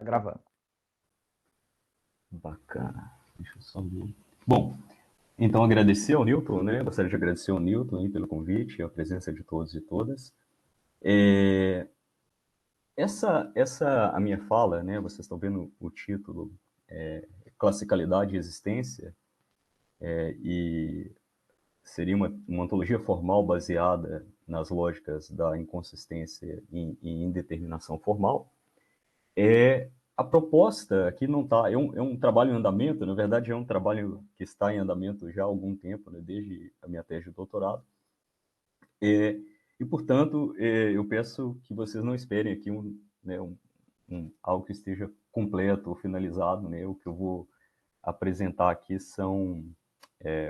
Tá gravando. Bacana. Deixa eu só ver. Bom, então agradecer ao Newton, né? Gostaria de agradecer ao Newton aí pelo convite e a presença de todos e todas. A minha fala, né? Vocês estão vendo o título, Classicalidade e Existência, e seria uma ontologia formal baseada nas lógicas da inconsistência e indeterminação formal. A proposta aqui não está, é um trabalho em andamento, na verdade é um trabalho que está em andamento já há algum tempo, né, desde a minha tese de doutorado, e portanto, eu peço que vocês não esperem aqui algo que esteja completo ou finalizado, né, o que eu vou apresentar aqui são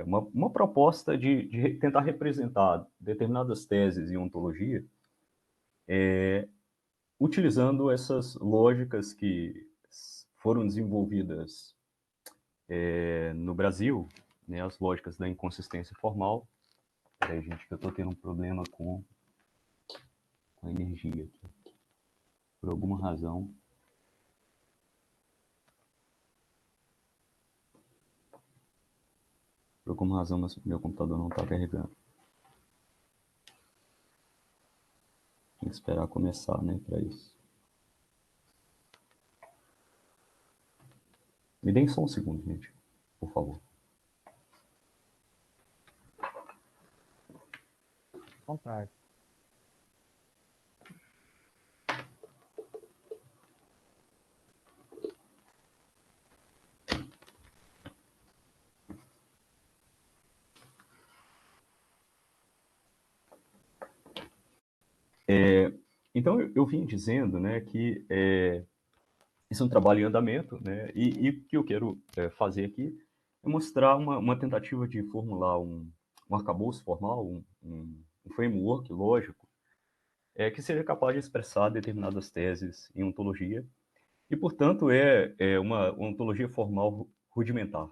uma proposta de tentar representar determinadas teses em ontologia, utilizando essas lógicas que foram desenvolvidas no Brasil, né, as lógicas da inconsistência formal. Peraí, gente, que eu estou tendo um problema com a energia aqui. Por alguma razão. Por alguma razão, meu computador não está carregando. Tem que esperar começar, né, para isso. Me deem só um segundo, gente, por favor. Vontade. Então, eu vim dizendo, né, que isso é um trabalho em andamento, né, e o que eu quero fazer aqui é mostrar uma tentativa de formular um arcabouço formal, um framework lógico, que seja capaz de expressar determinadas teses em ontologia, e, portanto, é uma ontologia formal rudimentar,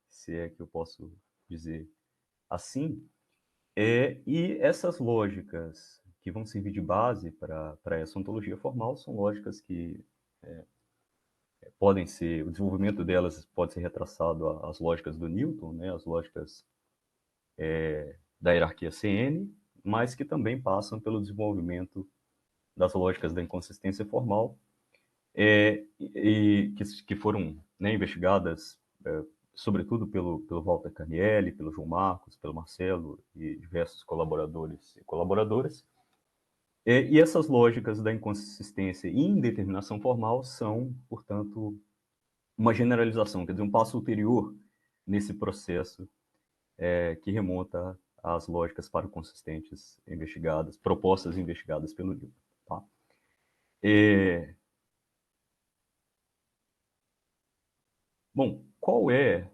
se é que eu posso dizer assim. E essas lógicas que vão servir de base para essa ontologia formal são lógicas que podem ser, o desenvolvimento delas pode ser retraçado às lógicas do Newton, né, as lógicas da hierarquia CN, mas que também passam pelo desenvolvimento das lógicas da inconsistência formal, e que foram, né, investigadas, sobretudo pelo Walter Carnielli, pelo João Marcos, pelo Marcelo e diversos colaboradores e colaboradoras. E essas lógicas da inconsistência e indeterminação formal são, portanto, uma generalização, quer dizer, um passo ulterior nesse processo que remonta às lógicas paraconsistentes investigadas, propostas investigadas pelo Newton. Tá? Bom, qual é...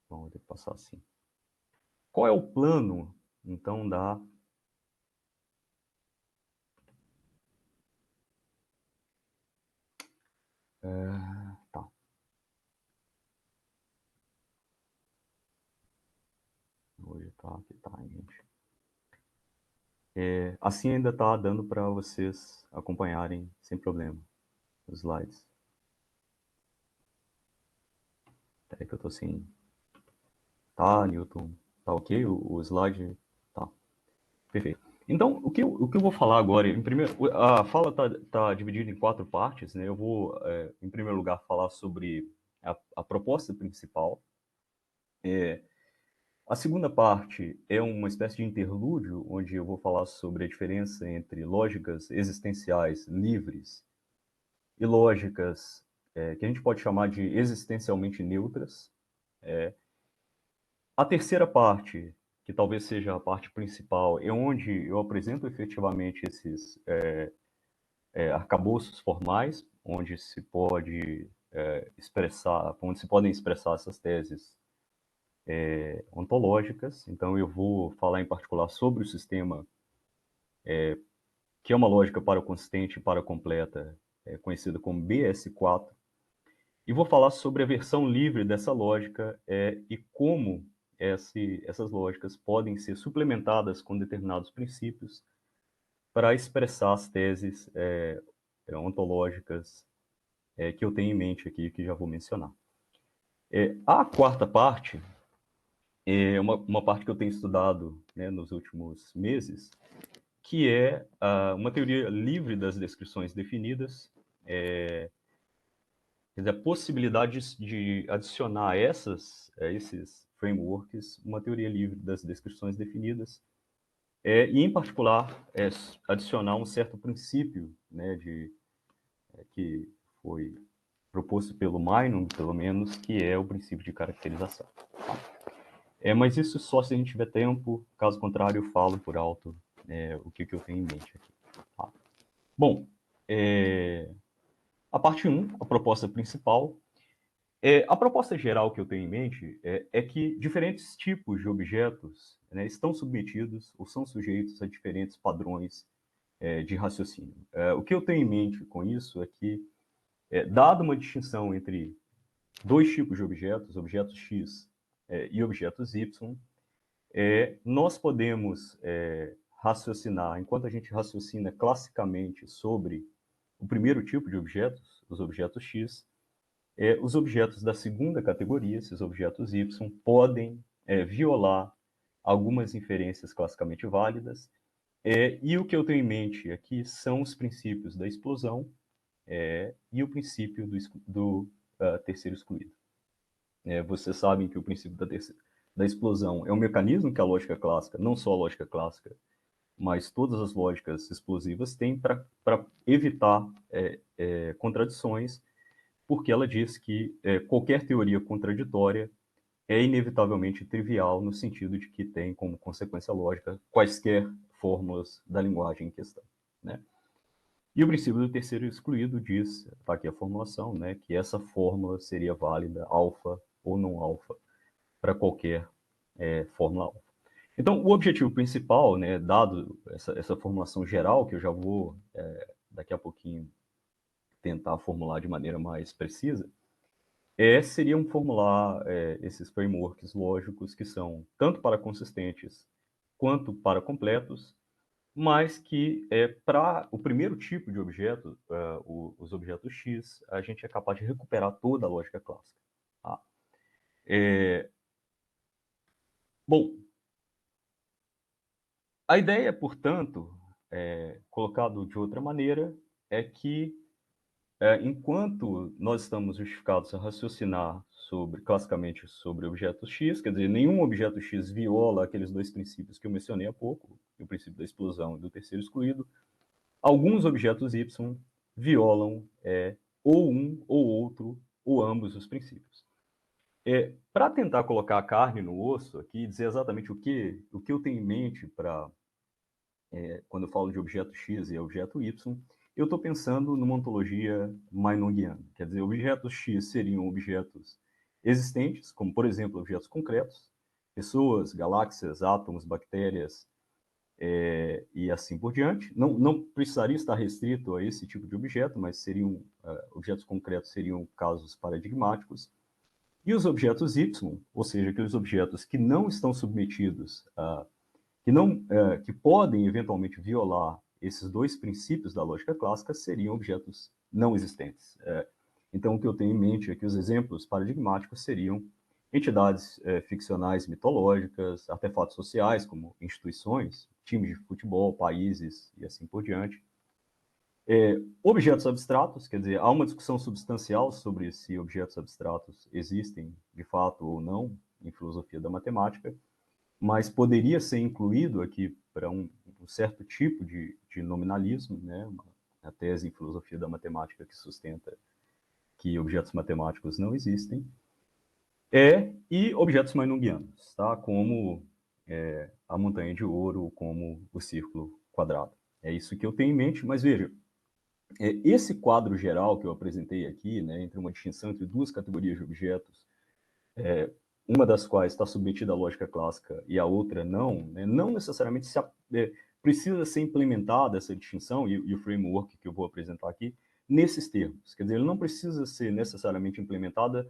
Bom, vou ter que passar assim. Qual é o plano, então, da... Tá. Hoje tá, aqui tá, gente. Assim ainda tá dando para vocês acompanharem sem problema os slides. Peraí que eu tô sem... Tá, Newton? Tá ok? O slide? Tá. Perfeito. Então, o que eu vou falar agora, em primeiro, a fala tá dividida em 4 partes, né? Eu vou, em primeiro lugar, falar sobre a proposta principal. A segunda parte é uma espécie de interlúdio, onde eu vou falar sobre a diferença entre lógicas existenciais livres e lógicas que a gente pode chamar de existencialmente neutras. A terceira parte, que talvez seja a parte principal, é onde eu apresento efetivamente esses arcabouços formais, onde se pode expressar, onde se podem expressar essas teses ontológicas. Então, eu vou falar em particular sobre o sistema, que é uma lógica paraconsistente e paracompleta, conhecida como BS4, e vou falar sobre a versão livre dessa lógica e como essas lógicas podem ser suplementadas com determinados princípios para expressar as teses ontológicas que eu tenho em mente aqui, que já vou mencionar. A quarta parte é uma parte que eu tenho estudado, né, nos últimos meses, que é uma teoria livre das descrições definidas, quer dizer, a possibilidade de adicionar esses frameworks uma teoria livre das descrições definidas, e, em particular, adicionar um certo princípio, né, que foi proposto pelo Meinong, pelo menos, que é o princípio de caracterização. Mas isso só se a gente tiver tempo, caso contrário, eu falo por alto o que eu tenho em mente aqui. Tá? Bom, a parte 1, a proposta principal. A proposta geral que eu tenho em mente é que diferentes tipos de objetos, né, estão submetidos ou são sujeitos a diferentes padrões de raciocínio. O que eu tenho em mente com isso é que, dada uma distinção entre dois tipos de objetos, objetos X e objetos Y, nós podemos raciocinar, enquanto a gente raciocina classicamente sobre o primeiro tipo de objetos, os objetos X, os objetos da segunda categoria, esses objetos Y, podem violar algumas inferências classicamente válidas, e o que eu tenho em mente aqui são os princípios da explosão e o princípio do terceiro excluído. Vocês sabem que o princípio da explosão é um mecanismo que a lógica clássica, não só a lógica clássica, mas todas as lógicas explosivas têm para evitar contradições, porque ela diz que qualquer teoria contraditória é inevitavelmente trivial, no sentido de que tem como consequência lógica quaisquer fórmulas da linguagem em questão, né? E o princípio do terceiro excluído diz, está aqui a formulação, né, que essa fórmula seria válida, alfa ou não alfa, para qualquer fórmula alfa. Então, o objetivo principal, né, dado essa formulação geral, que eu já vou, daqui a pouquinho, tentar formular de maneira mais precisa, seriam formular esses frameworks lógicos que são tanto para consistentes quanto para completos, mas que para o primeiro tipo de objeto, os objetos X, a gente é capaz de recuperar toda a lógica clássica. Tá? Bom, a ideia, portanto, colocado de outra maneira, é que enquanto nós estamos justificados a raciocinar classicamente sobre objetos X, quer dizer, nenhum objeto X viola aqueles dois princípios que eu mencionei há pouco, o princípio da explosão e do terceiro excluído, alguns objetos Y violam ou um ou outro ou ambos os princípios. Para tentar colocar a carne no osso aqui e dizer exatamente o que eu tenho em mente para quando eu falo de objeto X e objeto Y, eu estou pensando numa ontologia Meinongiana. Quer dizer, objetos X seriam objetos existentes, como, por exemplo, objetos concretos, pessoas, galáxias, átomos, bactérias, e assim por diante. Não precisaria estar restrito a esse tipo de objeto, mas objetos concretos seriam casos paradigmáticos. E os objetos Y, ou seja, aqueles objetos que não estão submetidos que podem eventualmente violar esses dois princípios da lógica clássica, seriam objetos não existentes. Então, o que eu tenho em mente é que os exemplos paradigmáticos seriam entidades ficcionais mitológicas, artefatos sociais, como instituições, times de futebol, países e assim por diante. Objetos abstratos, quer dizer, há uma discussão substancial sobre se objetos abstratos existem de fato ou não em filosofia da matemática, mas poderia ser incluído aqui para um certo tipo de nominalismo, né? A tese em filosofia da matemática que sustenta que objetos matemáticos não existem, e objetos meinongianos, tá? Como a montanha de ouro, como o círculo quadrado. É isso que eu tenho em mente, mas veja, esse quadro geral que eu apresentei aqui, né, entre uma distinção entre duas categorias de objetos, uma das quais está submetida à lógica clássica e a outra não, né, não necessariamente precisa ser implementada essa distinção e o framework que eu vou apresentar aqui nesses termos. Quer dizer, ele não precisa ser necessariamente implementada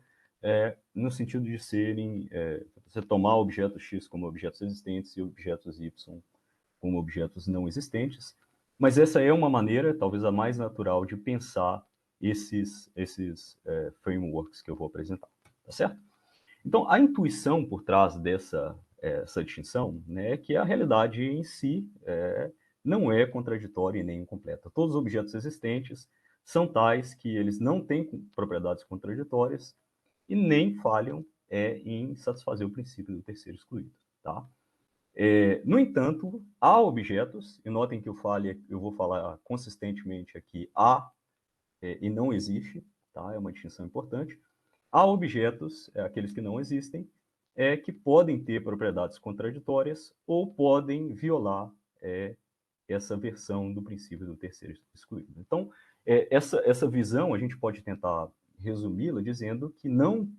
no sentido de você tomar objetos X como objetos existentes e objetos Y como objetos não existentes, Mas essa é uma maneira, talvez a mais natural, de pensar esses frameworks que eu vou apresentar, tá certo? Então, a intuição por trás essa distinção, né, é que a realidade em si não é contraditória e nem incompleta. Todos os objetos existentes são tais que eles não têm propriedades contraditórias e nem falham em satisfazer o princípio do terceiro excluído, tá? No entanto, há objetos, e notem que eu vou falar consistentemente aqui, há e não existe, tá? É uma distinção importante. Há objetos, aqueles que não existem, que podem ter propriedades contraditórias ou podem violar essa versão do princípio do terceiro excluído. Então, essa visão a gente pode tentar resumi-la dizendo que não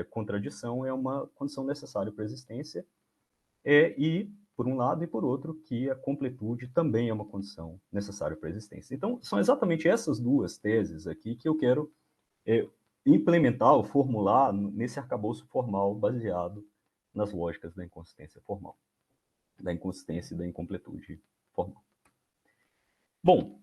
contradição é uma condição necessária para a existência, e, por um lado, e por outro, que a completude também é uma condição necessária para a existência. Então, são exatamente essas duas teses aqui que eu quero implementar ou formular nesse arcabouço formal baseado nas lógicas da inconsistência formal, da inconsistência e da incompletude formal. Bom,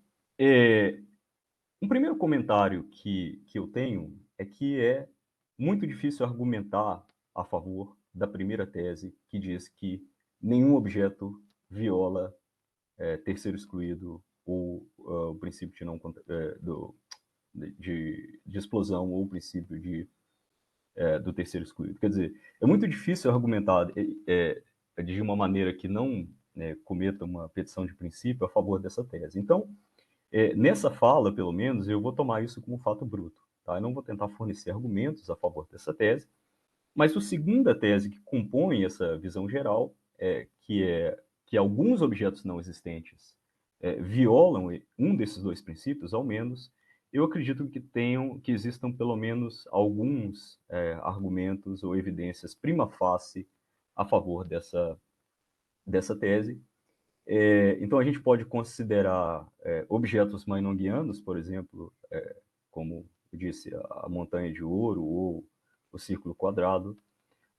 um primeiro comentário que eu tenho é que é muito difícil argumentar a favor da primeira tese, que diz que nenhum objeto viola terceiro excluído ou o princípio de, não, de explosão ou o princípio do terceiro excluído. Quer dizer, é muito difícil argumentar de uma maneira que não cometa uma petição de princípio a favor dessa tese. Então, nessa fala, pelo menos, eu vou tomar isso como fato bruto. Tá? Eu não vou tentar fornecer argumentos a favor dessa tese, mas a segunda tese que compõe essa visão geral que alguns objetos não existentes violam um desses dois princípios, ao menos, eu acredito que existam pelo menos alguns argumentos ou evidências prima facie a favor dessa tese. Então, a gente pode considerar objetos mainonguianos, por exemplo, como eu disse, a montanha de ouro ou o círculo quadrado,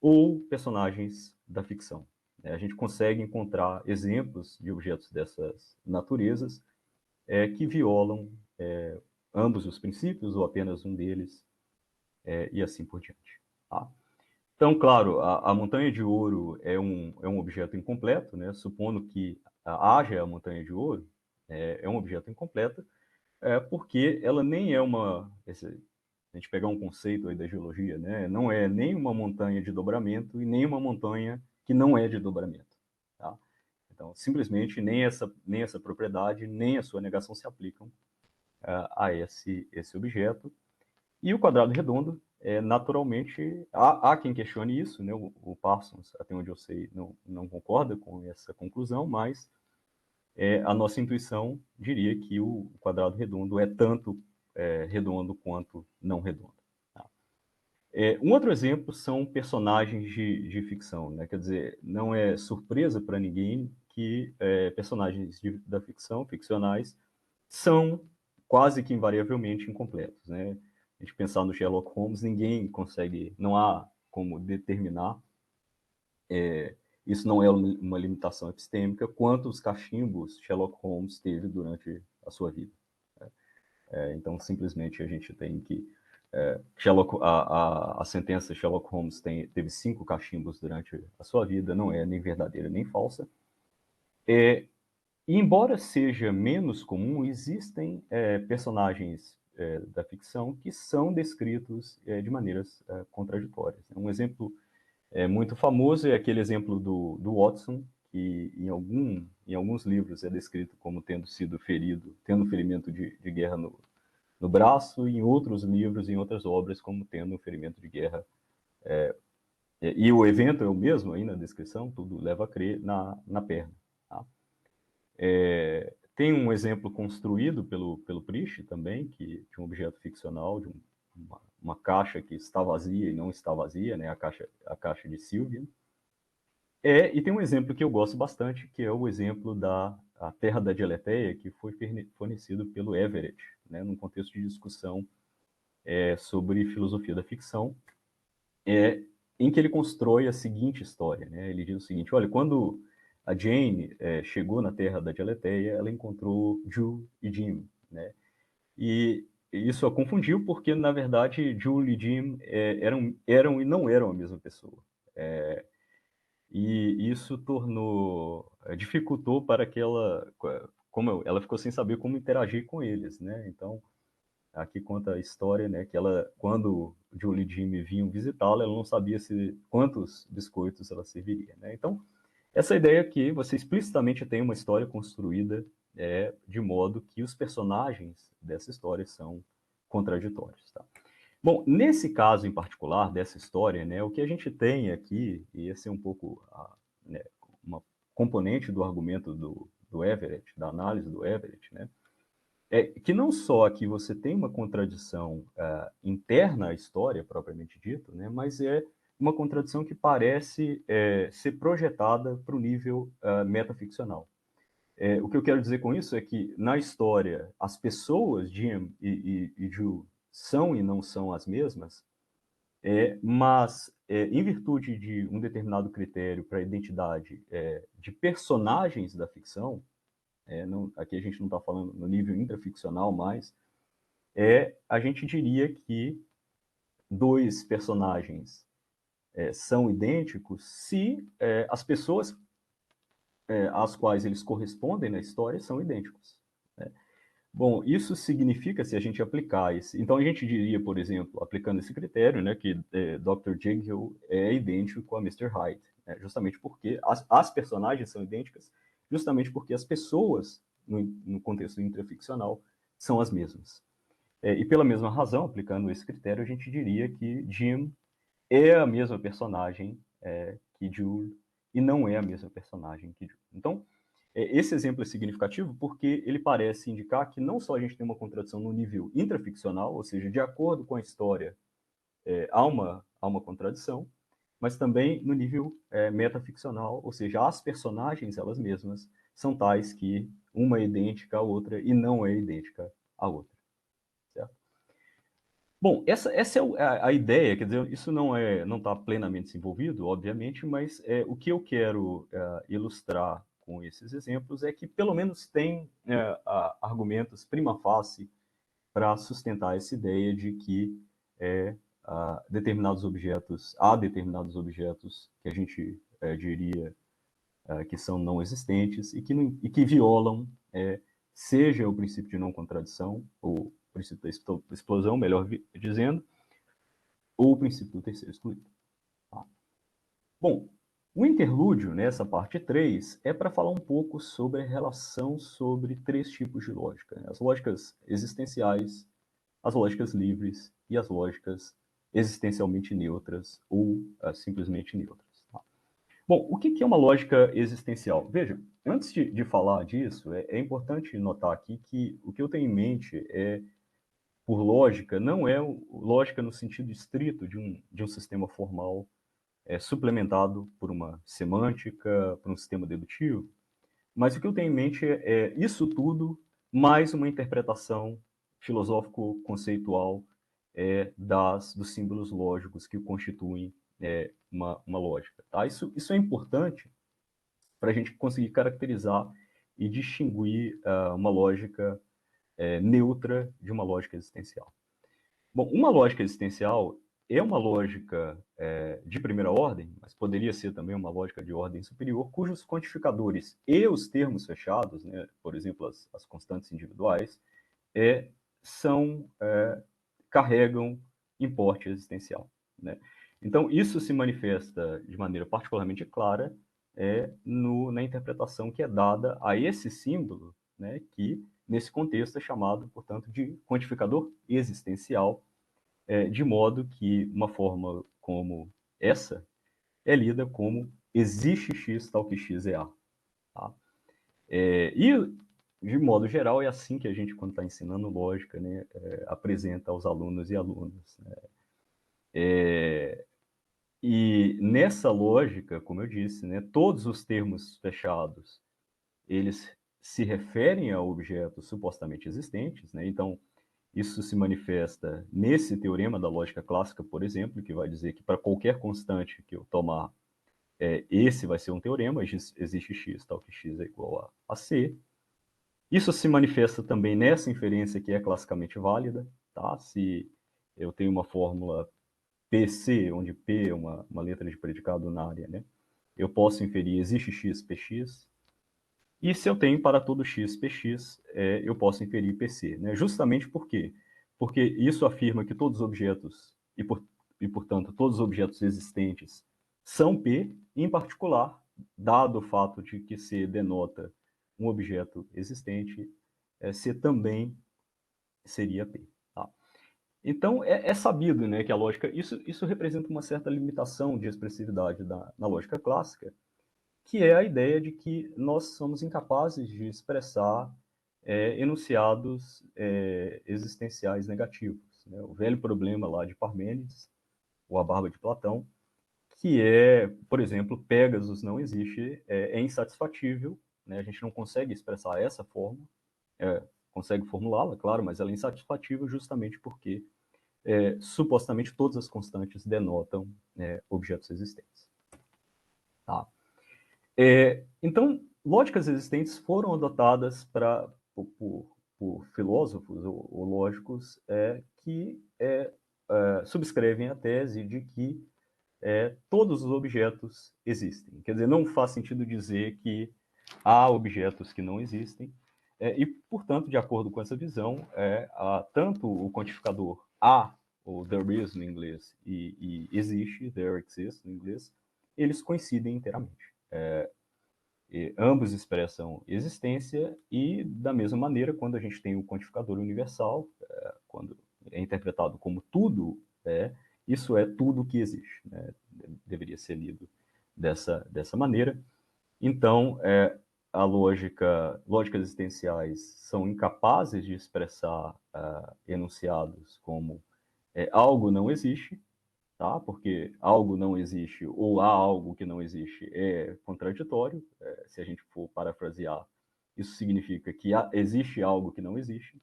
ou personagens da ficção. A gente consegue encontrar exemplos de objetos dessas naturezas que violam ambos os princípios, ou apenas um deles, e assim por diante. Tá? Então, claro, a montanha de ouro é um objeto incompleto, né? Supondo que haja a montanha de ouro, é um objeto incompleto, porque ela nem é a gente pegar um conceito aí da geologia, né? Não é nem uma montanha de dobramento e nem uma montanha que não é de dobramento. Tá? Então, simplesmente, nem essa propriedade, nem a sua negação se aplicam a esse objeto. E o quadrado redondo, naturalmente, há quem questione isso, né? O Parsons, até onde eu sei, não concorda com essa conclusão, mas a nossa intuição diria que o quadrado redondo é tanto redondo quanto não redondo. Tá? Um outro exemplo são personagens de ficção, né? Quer dizer, não é surpresa para ninguém que personagens da ficção, ficcionais, são quase que invariavelmente incompletos, né? A gente pensar no Sherlock Holmes, ninguém consegue, não há como determinar, isso não é uma limitação epistêmica, quantos cachimbos Sherlock Holmes teve durante a sua vida. Então, simplesmente, a gente tem que... a sentença Sherlock Holmes teve 5 cachimbos durante a sua vida, não é nem verdadeira nem falsa. E, embora seja menos comum, existem personagens da ficção que são descritos de maneiras contraditórias. Um exemplo muito famoso é aquele exemplo do Watson, que em alguns livros é descrito como tendo sido ferido, tendo ferimento de guerra no braço, e em outros livros, em outras obras, como tendo um ferimento de guerra. E o evento é o mesmo aí na descrição, tudo leva a crer na perna. Tá? Tem um exemplo construído pelo Priest também, de um objeto ficcional, de uma caixa que está vazia e não está vazia, né? A caixa de Sylvian. E tem um exemplo que eu gosto bastante, que é o exemplo da Terra da Gelateia, que foi fornecido pelo Everett, né? Num contexto de discussão sobre filosofia da ficção, em que ele constrói a seguinte história, né? Ele diz o seguinte: olha, quando a Jane chegou na Terra da Galateia, ela encontrou Jules e Jim, né? E isso a confundiu porque, na verdade, Jules e Jim eram e não eram a mesma pessoa. E isso dificultou para que ela ficou sem saber como interagir com eles, né? Então, aqui conta a história, né, que quando Julie e Jimmy vinham visitá-la, ela não sabia quantos biscoitos ela serviria, né? Então, essa ideia que você explicitamente tem uma história construída de modo que os personagens dessa história são contraditórios, tá? Bom, nesse caso em particular dessa história, né, o que a gente tem aqui, e esse é um pouco né, uma componente do argumento do Everett, da análise do Everett, né, é que não só aqui você tem uma contradição interna à história, propriamente dito, né, mas é uma contradição que parece ser projetada para o nível metaficcional. O que eu quero dizer com isso é que, na história, as pessoas, Jim e Ju, são e não são as mesmas, mas, em virtude de um determinado critério para a identidade de personagens da ficção, aqui a gente não está falando no nível intraficcional mais, a gente diria que dois personagens são idênticos se as pessoas às quais eles correspondem na história são idênticos. Né? Bom, isso significa, se a gente aplicar esse... Então, a gente diria, por exemplo, aplicando esse critério, né, que Dr. Jekyll é idêntico a Mr. Hyde, né, justamente porque as personagens são idênticas, justamente porque as pessoas, no contexto intraficcional, são as mesmas. E pela mesma razão, aplicando esse critério, a gente diria que Jim é a mesma personagem que Jules e não é a mesma personagem que Jules. Então, esse exemplo é significativo porque ele parece indicar que não só a gente tem uma contradição no nível intraficcional, ou seja, de acordo com a história, há uma contradição, mas também no nível metaficcional, ou seja, as personagens elas mesmas são tais que uma é idêntica à outra e não é idêntica à outra. Certo? Bom, essa é a ideia, quer dizer, isso não está plenamente desenvolvido, obviamente, mas o que eu quero ilustrar com esses exemplos é que pelo menos tem argumentos prima facie para sustentar essa ideia de que há determinados objetos que a gente diria que são não existentes e que violam seja o princípio de não contradição, ou o princípio da explosão, melhor dizendo, ou o princípio do terceiro excluído. Tá? Bom, o interlúdio, nessa parte 3, é para falar um pouco sobre a relação sobre três tipos de lógica. Né? As lógicas existenciais, as lógicas livres e as lógicas existencialmente neutras ou simplesmente neutras. Tá? Bom, o que é uma lógica existencial? Veja, antes de falar disso, é importante notar aqui que o que eu tenho em mente por lógica, não é lógica no sentido estrito de um sistema formal suplementado por uma semântica, por um sistema dedutivo, mas o que eu tenho em mente é isso tudo mais uma interpretação filosófico-conceitual dos símbolos lógicos que constituem uma lógica. Tá? Isso é importante para a gente conseguir caracterizar e distinguir uma lógica neutra de uma lógica existencial. Bom, uma lógica existencial é uma lógica de primeira ordem, mas poderia ser também uma lógica de ordem superior, cujos quantificadores e os termos fechados, né, por exemplo, as constantes individuais, carregam importe existencial. Né? Então, isso se manifesta de maneira particularmente clara na interpretação que é dada a esse símbolo, né, que, nesse contexto, é chamado, portanto, de quantificador existencial, de modo que uma forma como essa é lida como existe X tal que X é A. Tá? E, de modo geral, é assim que a gente, quando está ensinando lógica, né, apresenta aos alunos e alunas. Né? E nessa lógica, como eu disse, né, todos os termos fechados, eles se referem a objetos supostamente existentes, né? Então, isso se manifesta nesse teorema da lógica clássica, por exemplo, que vai dizer que para qualquer constante que eu tomar esse vai ser um teorema, existe x, tal que x é igual a c. Isso se manifesta também nessa inferência que é classicamente válida, tá? Se eu tenho uma fórmula PC, onde P é uma letra de predicado unária, né? Eu posso inferir existe x, px, e se eu tenho para todo x, px, eu posso inferir PC, né? Justamente por quê? Porque isso afirma que todos os objetos, portanto, todos os objetos existentes são P, em particular, dado o fato de que C denota um objeto existente, C também seria P. Tá? Então, é sabido, né, que a lógica... Isso representa uma certa limitação de expressividade na lógica clássica, que é a ideia de que nós somos incapazes de expressar enunciados existenciais negativos. Né? O velho problema lá de Parmênides, ou a barba de Platão, que é, por exemplo, Pégasus não existe, é insatisfatível, né? A gente não consegue expressar essa forma, consegue formulá-la, claro, mas ela é insatisfatível justamente porque supostamente todas as constantes denotam objetos existentes. Tá? Então, lógicas existentes foram adotadas por filósofos ou lógicos que subscrevem a tese de que todos os objetos existem. Quer dizer, não faz sentido dizer que há objetos que não existem, e, portanto, de acordo com essa visão, tanto o quantificador há, ou there is no inglês, e existe, there exists no inglês, eles coincidem inteiramente. Ambos expressam existência e, da mesma maneira, quando a gente tem o quantificador universal, quando é interpretado como tudo, isso é tudo que existe. Né? Deveria ser lido dessa maneira. Então, lógicas existenciais são incapazes de expressar enunciados como algo não existe, tá? Porque algo não existe ou há algo que não existe é contraditório. Se a gente for parafrasear, isso significa que existe algo que não existe.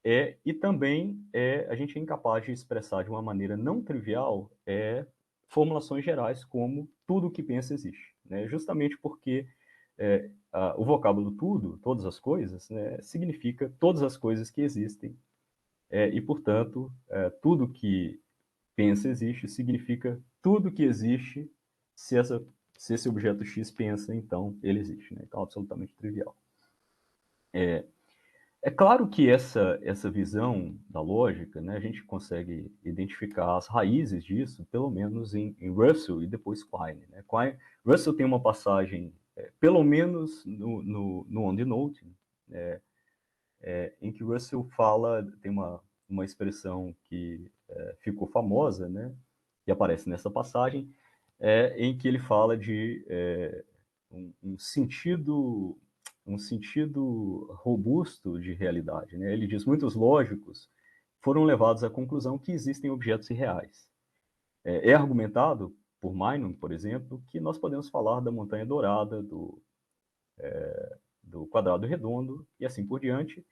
E também a gente é incapaz de expressar de uma maneira não trivial formulações gerais como tudo o que pensa existe. Né? Justamente porque o vocábulo tudo, todas as coisas, né, significa todas as coisas que existem. E, portanto, tudo que pensa existe significa tudo que existe se esse objeto X pensa, então ele existe. Né? Então, absolutamente trivial. É claro que essa visão da lógica, né, a gente consegue identificar as raízes disso, pelo menos em Russell e depois Quine. Né? Russell tem uma passagem, pelo menos no On the Note, em que Russell fala, tem uma expressão que ficou famosa, né, que aparece nessa passagem, em que ele fala de um sentido robusto de realidade. Né? Ele diz: muitos lógicos foram levados à conclusão que existem objetos irreais. É argumentado por Meinong, por exemplo, que nós podemos falar da montanha dourada, do quadrado redondo e assim por diante.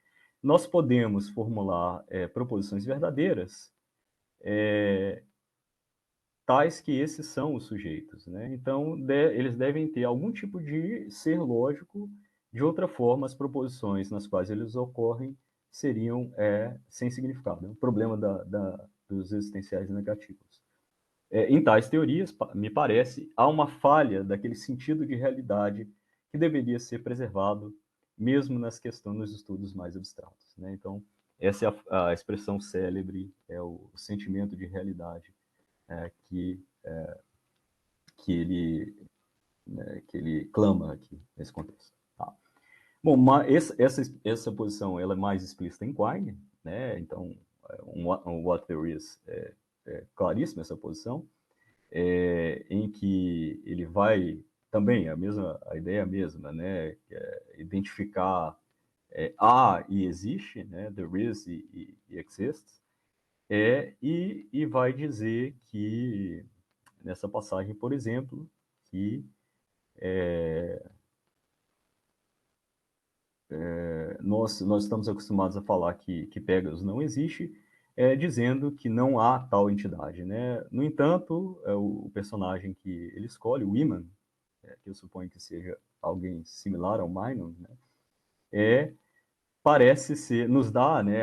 Nós podemos formular proposições verdadeiras tais que esses são os sujeitos. Né? Então, eles devem ter algum tipo de ser lógico. De outra forma, as proposições nas quais eles ocorrem seriam sem significado. É um problema dos existenciais negativos. Em tais teorias, me parece, há uma falha daquele sentido de realidade que deveria ser preservado, mesmo nos estudos mais abstratos. Né? Então, essa é a expressão célebre, é o sentimento de realidade que ele clama aqui nesse contexto. Tá? Bom, mas essa posição ela é mais explícita em Quine, né? Então, What There Is é claríssima essa posição, em que ele vai também a ideia é a mesma, né? Identificar há e existe, né? There is e exists, e vai dizer que nessa passagem, por exemplo, que nós estamos acostumados a falar que Pegasus não existe, dizendo que não há tal entidade, né? No entanto, o personagem que ele escolhe, o Iman, que eu suponho que seja alguém similar ao Minon, né? Parece ser, nos dá, né,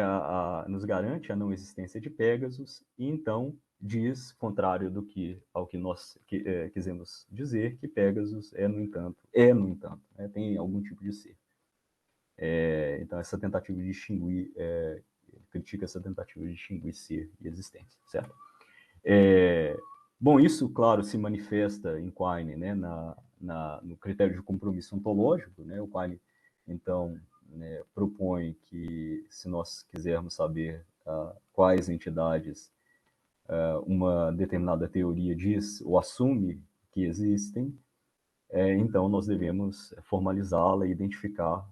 nos garante a não existência de Pégasus, e então diz, contrário ao que nós quisemos dizer, que Pégasus no entanto, né, tem algum tipo de ser. Então, essa tentativa de distinguir, critica essa tentativa de distinguir ser e existência, certo? Bom, isso, claro, se manifesta em Quine, né, no critério de compromisso ontológico, né, o Quine, então, né, propõe que, se nós quisermos saber quais entidades uma determinada teoria diz ou assume que existem, então nós devemos formalizá-la e identificar,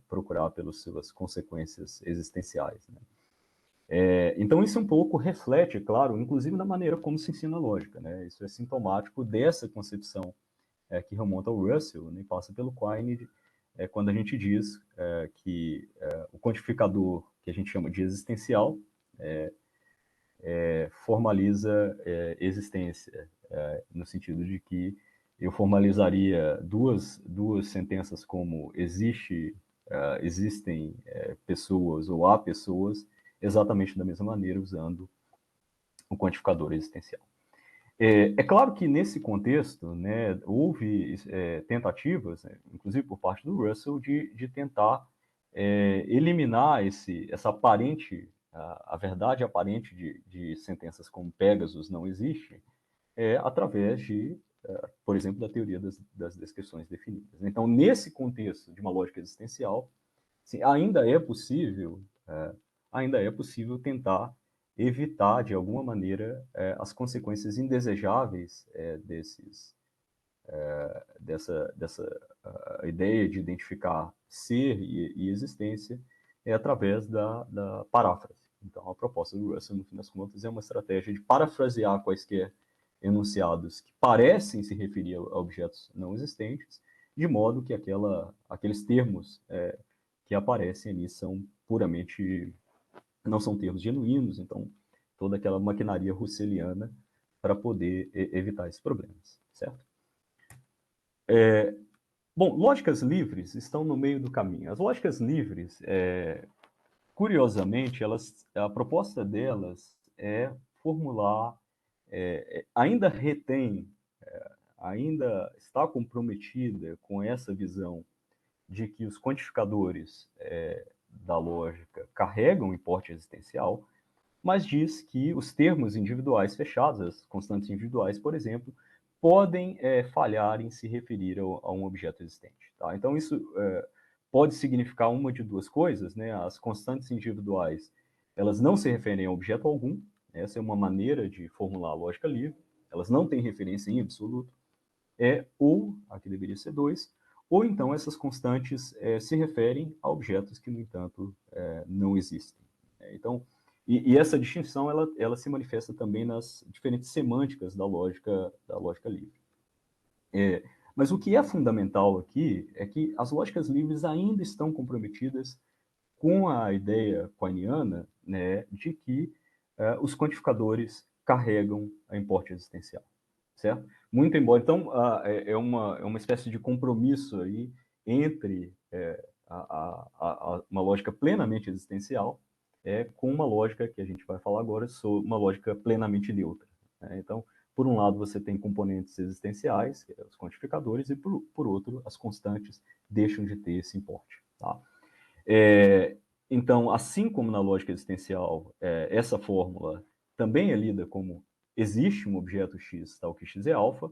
procurar pelas suas consequências existenciais, né? Então, isso um pouco reflete, claro, inclusive na maneira como se ensina a lógica, né? Isso é sintomático dessa concepção que remonta ao Russell, né, passa pelo Quine, quando a gente diz que o quantificador, que a gente chama de existencial, formaliza existência, no sentido de que eu formalizaria duas sentenças como existem pessoas ou há pessoas, exatamente da mesma maneira, usando o quantificador existencial. Claro que nesse contexto, né, houve tentativas, inclusive por parte do Russell, de tentar eliminar essa aparente, a verdade aparente de sentenças como Pégasus não existe, através por exemplo, da teoria das descrições definidas. Então, nesse contexto de uma lógica existencial, sim, ainda é possível tentar evitar, de alguma maneira, as consequências indesejáveis dessa ideia de identificar ser e existência através da paráfrase. Então, a proposta do Russell, no fim das contas, é uma estratégia de parafrasear quaisquer enunciados que parecem se referir a objetos não existentes, de modo que aqueles termos que aparecem ali não são termos genuínos, então toda aquela maquinaria russeliana para poder evitar esses problemas, certo? Bom, lógicas livres estão no meio do caminho. As lógicas livres, curiosamente, a proposta delas é formular, ainda está comprometida com essa visão de que os quantificadores da lógica carregam importe existencial, mas diz que os termos individuais fechados, as constantes individuais, por exemplo, podem falhar em se referir a um objeto existente. Tá? Então, isso pode significar uma de duas coisas, né? As constantes individuais, elas não se referem a objeto algum, essa é uma maneira de formular a lógica livre, elas não têm referência em absoluto, ou, aqui deveria ser dois, ou então essas constantes se referem a objetos que, no entanto, não existem. Então, e essa distinção ela se manifesta também nas diferentes semânticas da lógica livre. Mas o que é fundamental aqui é que as lógicas livres ainda estão comprometidas com a ideia quiniana, né, de que os quantificadores carregam a importe existencial, certo? Muito embora, então, é uma espécie de compromisso aí entre uma lógica plenamente existencial com uma lógica que a gente vai falar agora sobre uma lógica plenamente neutra, né? Então, por um lado, você tem componentes existenciais, que os quantificadores, e por outro, as constantes deixam de ter esse importe, tá? Então, assim como na lógica existencial, essa fórmula também é lida como existe um objeto X, tal que X é alfa.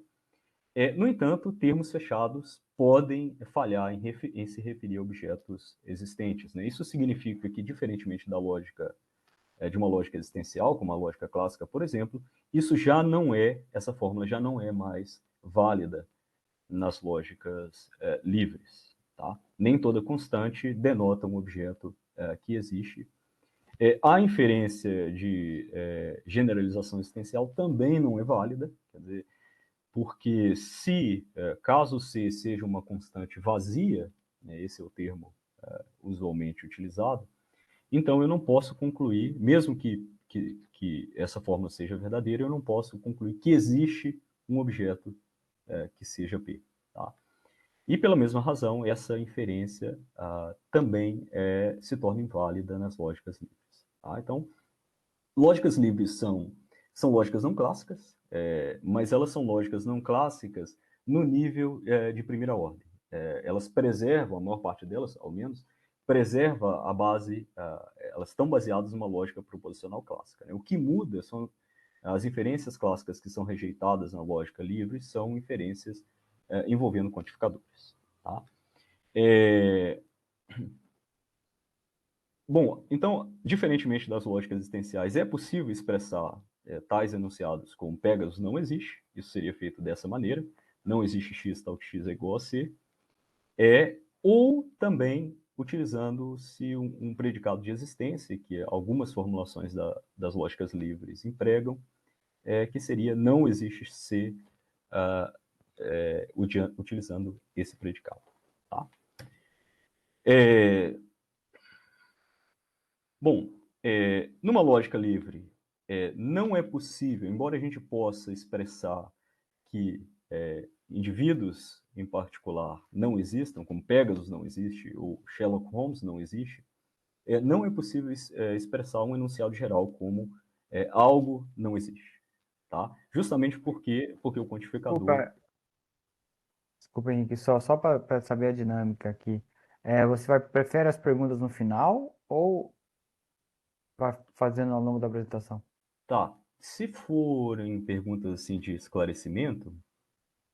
No entanto, termos fechados podem falhar em se referir a objetos existentes, né? Isso significa que, diferentemente da lógica, de uma lógica existencial, como a lógica clássica, por exemplo, essa fórmula já não é mais válida nas lógicas livres, tá? Nem toda constante denota um objeto que existe. A inferência de generalização existencial também não é válida, quer dizer, porque caso C seja uma constante vazia, né, esse é o termo usualmente utilizado, então eu não posso concluir, mesmo que que essa fórmula seja verdadeira, eu não posso concluir que existe um objeto que seja P. Tá? E pela mesma razão, essa inferência também se torna inválida nas lógicas livres. Tá? Então, lógicas livres são lógicas não clássicas, mas elas são lógicas não clássicas no nível de primeira ordem. Elas preservam, a maior parte delas, ao menos, preserva a base, elas estão baseadas numa lógica proposicional clássica. Né? O que muda são as inferências clássicas que são rejeitadas na lógica livre, são inferências envolvendo quantificadores. Tá? Bom, então, diferentemente das lógicas existenciais, é possível expressar tais enunciados como Pegasus não existe, isso seria feito dessa maneira, não existe x tal que x é igual a c, ou também utilizando-se um predicado de existência, que algumas formulações das lógicas livres empregam, que seria não existe c, utilizando esse predicado. Tá? Bom, numa lógica livre, não é possível, embora a gente possa expressar que indivíduos em particular não existam, como Pegasus não existe, ou Sherlock Holmes não existe, não é possível expressar um enunciado geral como algo não existe. Tá? Justamente porque o quantificador... Desculpa, Henrique, só para saber a dinâmica aqui. Você prefere as perguntas no final ou vai fazendo ao longo da apresentação? Tá, se forem perguntas assim de esclarecimento,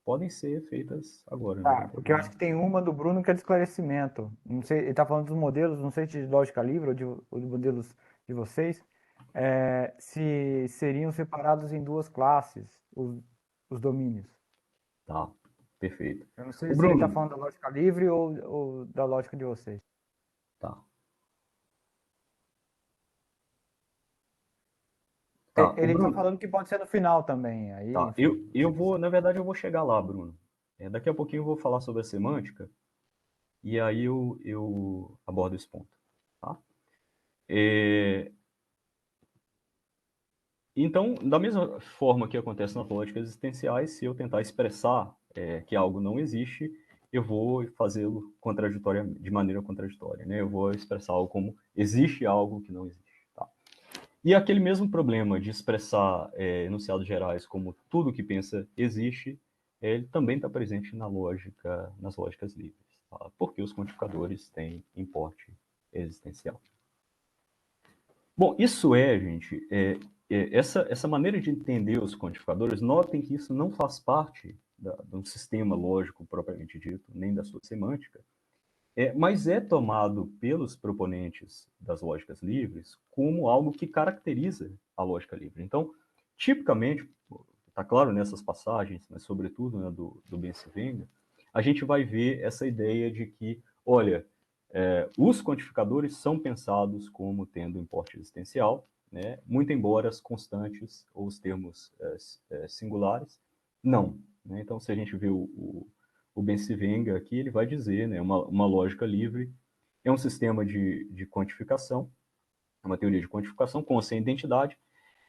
podem ser feitas agora, não tem Tá, porque eu problema. acho que tem uma do Bruno que é de esclarecimento. Não sei, ele está falando dos modelos, não sei se de lógica livre ou de modelos de vocês, se seriam separados em duas classes os domínios. Tá, perfeito. Eu não O sei se ele está Bruno, falando da lógica livre ou da lógica de vocês. tá, tá. O Ele está Bruno, falando que pode ser no final também. Aí, tá. enfim, não Eu sei vou, na verdade, eu vou chegar lá, Bruno. Daqui a pouquinho eu vou falar sobre a semântica e aí eu abordo esse ponto, tá? É, então, da mesma forma que acontece nas lógicas existenciais, se eu tentar expressar que algo não existe, eu vou fazê-lo de maneira contraditória, né? Eu vou expressar algo como existe algo que não existe. Tá? E aquele mesmo problema de expressar enunciados gerais como tudo que pensa existe, ele também está presente nas lógicas livres, tá? Porque os quantificadores têm importe existencial. Bom, isso gente, essa maneira de entender os quantificadores, notem que isso não faz parte de um sistema lógico propriamente dito, nem da sua semântica, mas é tomado pelos proponentes das lógicas livres como algo que caracteriza a lógica livre. Então, tipicamente, está claro nessas passagens, mas sobretudo do Ben-Svenga, a gente vai ver essa ideia de que, olha, os quantificadores são pensados como tendo importe existencial, né? Muito embora as constantes ou os termos singulares não. Né? Então, se a gente vê o Ben-Svenga aqui, ele vai dizer, né, uma lógica livre é um sistema de quantificação, uma teoria de quantificação com sem identidade,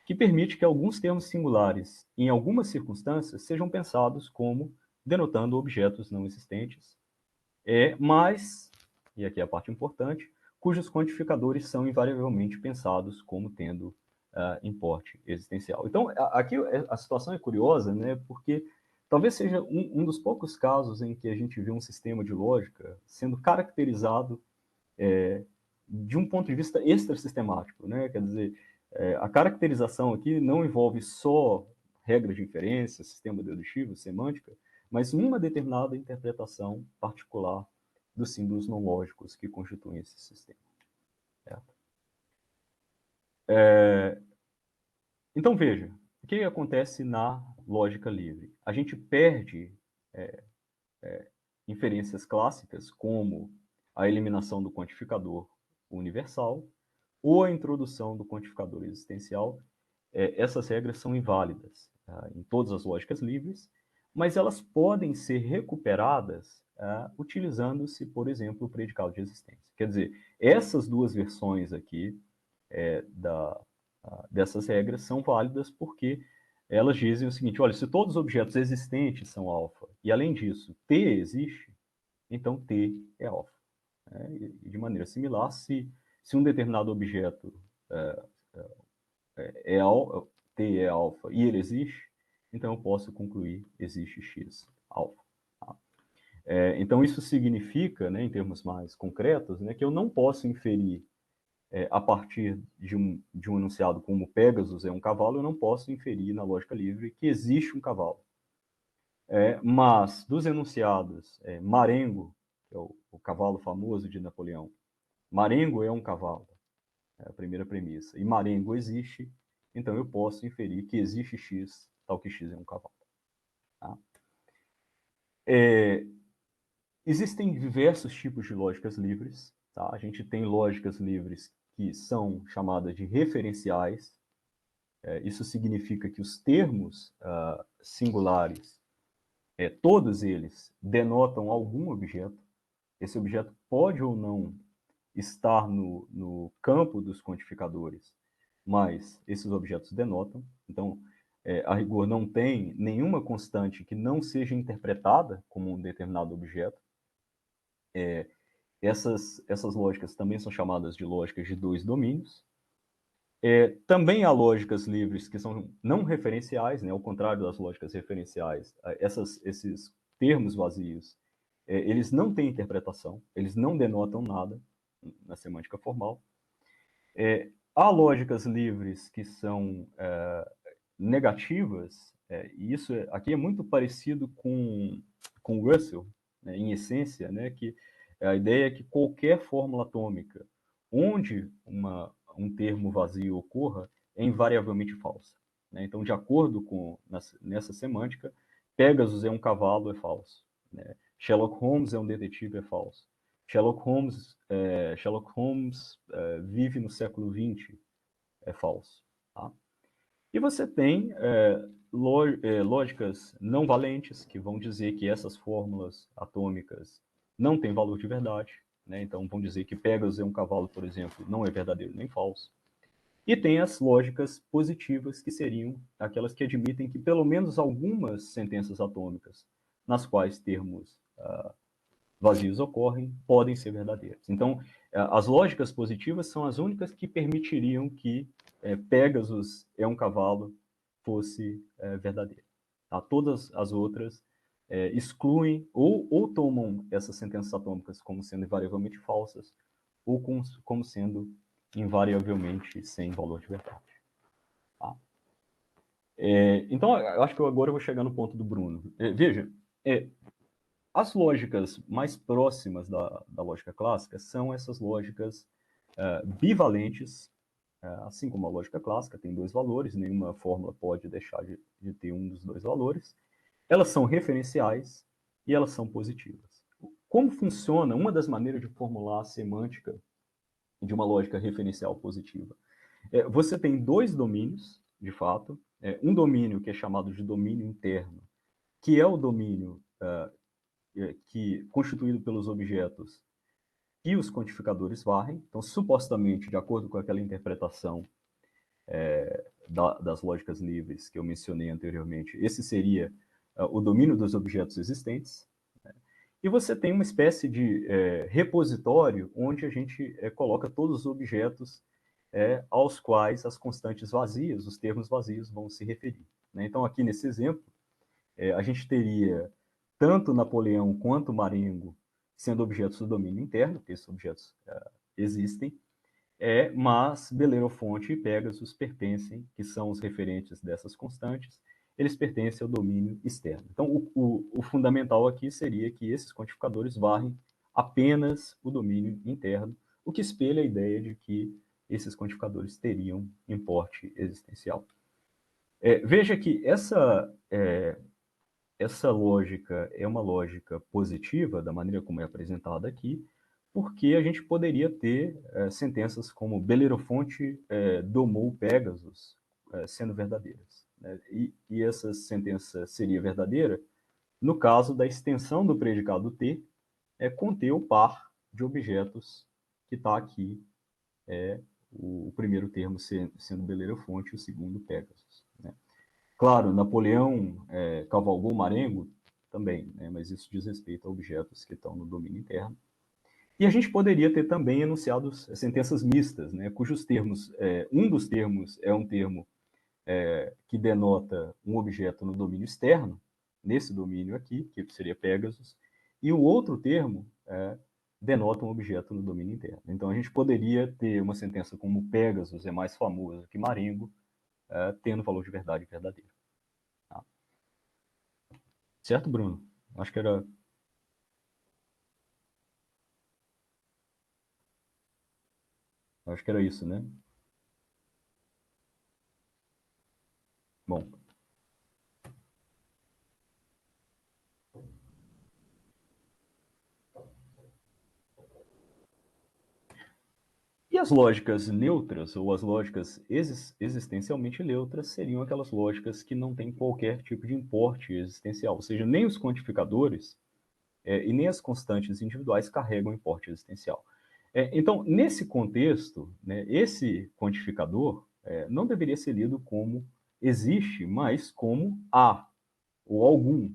que permite que alguns termos singulares, em algumas circunstâncias, sejam pensados como denotando objetos não existentes, mas, e aqui é a parte importante, cujos quantificadores são invariavelmente pensados como tendo importe existencial. Então, aqui a situação é curiosa, né, porque talvez seja um dos poucos casos em que a gente vê um sistema de lógica sendo caracterizado de um ponto de vista extra-sistemático, né? Quer dizer, a caracterização aqui não envolve só regra de inferência, sistema dedutivo, semântica, mas uma determinada interpretação particular dos símbolos não lógicos que constituem esse sistema. Certo? Então, veja, o que acontece na lógica livre? A gente perde inferências clássicas, como a eliminação do quantificador universal ou a introdução do quantificador existencial. Essas regras são inválidas em todas as lógicas livres, mas elas podem ser recuperadas utilizando-se, por exemplo, o predicado de existência. Quer dizer, essas duas versões aqui da dessas regras são válidas porque elas dizem o seguinte: olha, se todos os objetos existentes são alfa, e além disso, T existe, então T é alfa. E de maneira similar, se um determinado objeto é, é, é T é alfa e ele existe, então eu posso concluir existe X alfa. Tá? Então isso significa, né, em termos mais concretos, né, que eu não posso inferir a partir de um enunciado como Pegasus é um cavalo, eu não posso inferir na lógica livre que existe um cavalo. Mas dos enunciados, Marengo, que é o cavalo famoso de Napoleão, Marengo é um cavalo, é a primeira premissa, e Marengo existe, então eu posso inferir que existe X, tal que X é um cavalo. Tá? Existem diversos tipos de lógicas livres. Tá? A gente tem lógicas livres que são chamadas de referenciais. Isso significa que os termos singulares, todos eles denotam algum objeto. Esse objeto pode ou não estar no campo dos quantificadores, mas esses objetos denotam. Então, a rigor, não tem nenhuma constante que não seja interpretada como um determinado objeto. Essas lógicas também são chamadas de lógicas de dois domínios. Também há lógicas livres que são não referenciais, né? Ao contrário das lógicas referenciais, esses termos vazios, eles não têm interpretação, eles não denotam nada na semântica formal. Há lógicas livres que são negativas, e isso aqui é muito parecido com Russell, né, em essência, né, que a ideia é que qualquer fórmula atômica onde um termo vazio ocorra é invariavelmente falsa. Né? Então, de acordo com nessa semântica, Pegasus é um cavalo, é falso. Né? Sherlock Holmes é um detetive, é falso. Sherlock Holmes vive no século XX, é falso. Tá? E você tem lógicas não valentes, que vão dizer que essas fórmulas atômicas não têm valor de verdade. Né? Então, vão dizer que Pegasus é um cavalo, por exemplo, não é verdadeiro nem falso. E tem as lógicas positivas, que seriam aquelas que admitem que pelo menos algumas sentenças atômicas, nas quais termos vazios ocorrem, podem ser verdadeiras. Então, as lógicas positivas são as únicas que permitiriam que Pegasus é um cavalo fosse verdadeiro. Tá? Todas as outras excluem ou tomam essas sentenças atômicas como sendo invariavelmente falsas ou como sendo invariavelmente sem valor de verdade. Tá? Então, eu acho que agora eu vou chegar no ponto do Bruno. Veja, as lógicas mais próximas da lógica clássica são essas lógicas bivalentes, assim como a lógica clássica tem dois valores, nenhuma fórmula pode deixar de ter um dos dois valores. Elas são referenciais e elas são positivas. Como funciona uma das maneiras de formular a semântica de uma lógica referencial positiva? Você tem dois domínios, de fato, um domínio que é chamado de domínio interno, que é o domínio constituído pelos objetos que os quantificadores varrem. Então, supostamente, de acordo com aquela interpretação das lógicas livres que eu mencionei anteriormente, esse seria o domínio dos objetos existentes. Né? E você tem uma espécie de repositório onde a gente coloca todos os objetos aos quais as constantes vazias, os termos vazios, vão se referir. Né? Então, aqui nesse exemplo, a gente teria tanto Napoleão quanto Marengo sendo objetos do domínio interno, porque esses objetos existem, mas Belerofonte e Pegasus pertencem, que são os referentes dessas constantes, eles pertencem ao domínio externo. Então, o fundamental aqui seria que esses quantificadores varrem apenas o domínio interno, o que espelha a ideia de que esses quantificadores teriam importe existencial. Veja que essa lógica é uma lógica positiva, da maneira como é apresentada aqui, porque a gente poderia ter sentenças como Belerofonte domou Pegasus sendo verdadeiras. Né? E essa sentença seria verdadeira no caso da extensão do predicado T conter o par de objetos que está aqui o primeiro termo sendo Belerofonte e o segundo Pegasus, né? Claro, Napoleão cavalgou Marengo também, né? Mas isso diz respeito a objetos que estão no domínio interno. E a gente poderia ter também enunciados sentenças mistas, né? Cujos termos, um dos termos é um termo que denota um objeto no domínio externo, nesse domínio aqui, que seria Pegasus, e o outro termo denota um objeto no domínio interno. Então a gente poderia ter uma sentença como Pegasus é mais famoso que Marengo, tendo valor de verdade verdadeiro. Tá? Certo, Bruno? Acho que era... Acho que era isso, né? Bom, e as lógicas neutras, ou as lógicas existencialmente neutras, seriam aquelas lógicas que não têm qualquer tipo de importe existencial, ou seja, nem os quantificadores e nem as constantes individuais carregam importe existencial. Então, nesse contexto, né, esse quantificador não deveria ser lido como existe, mas como há, ou algum,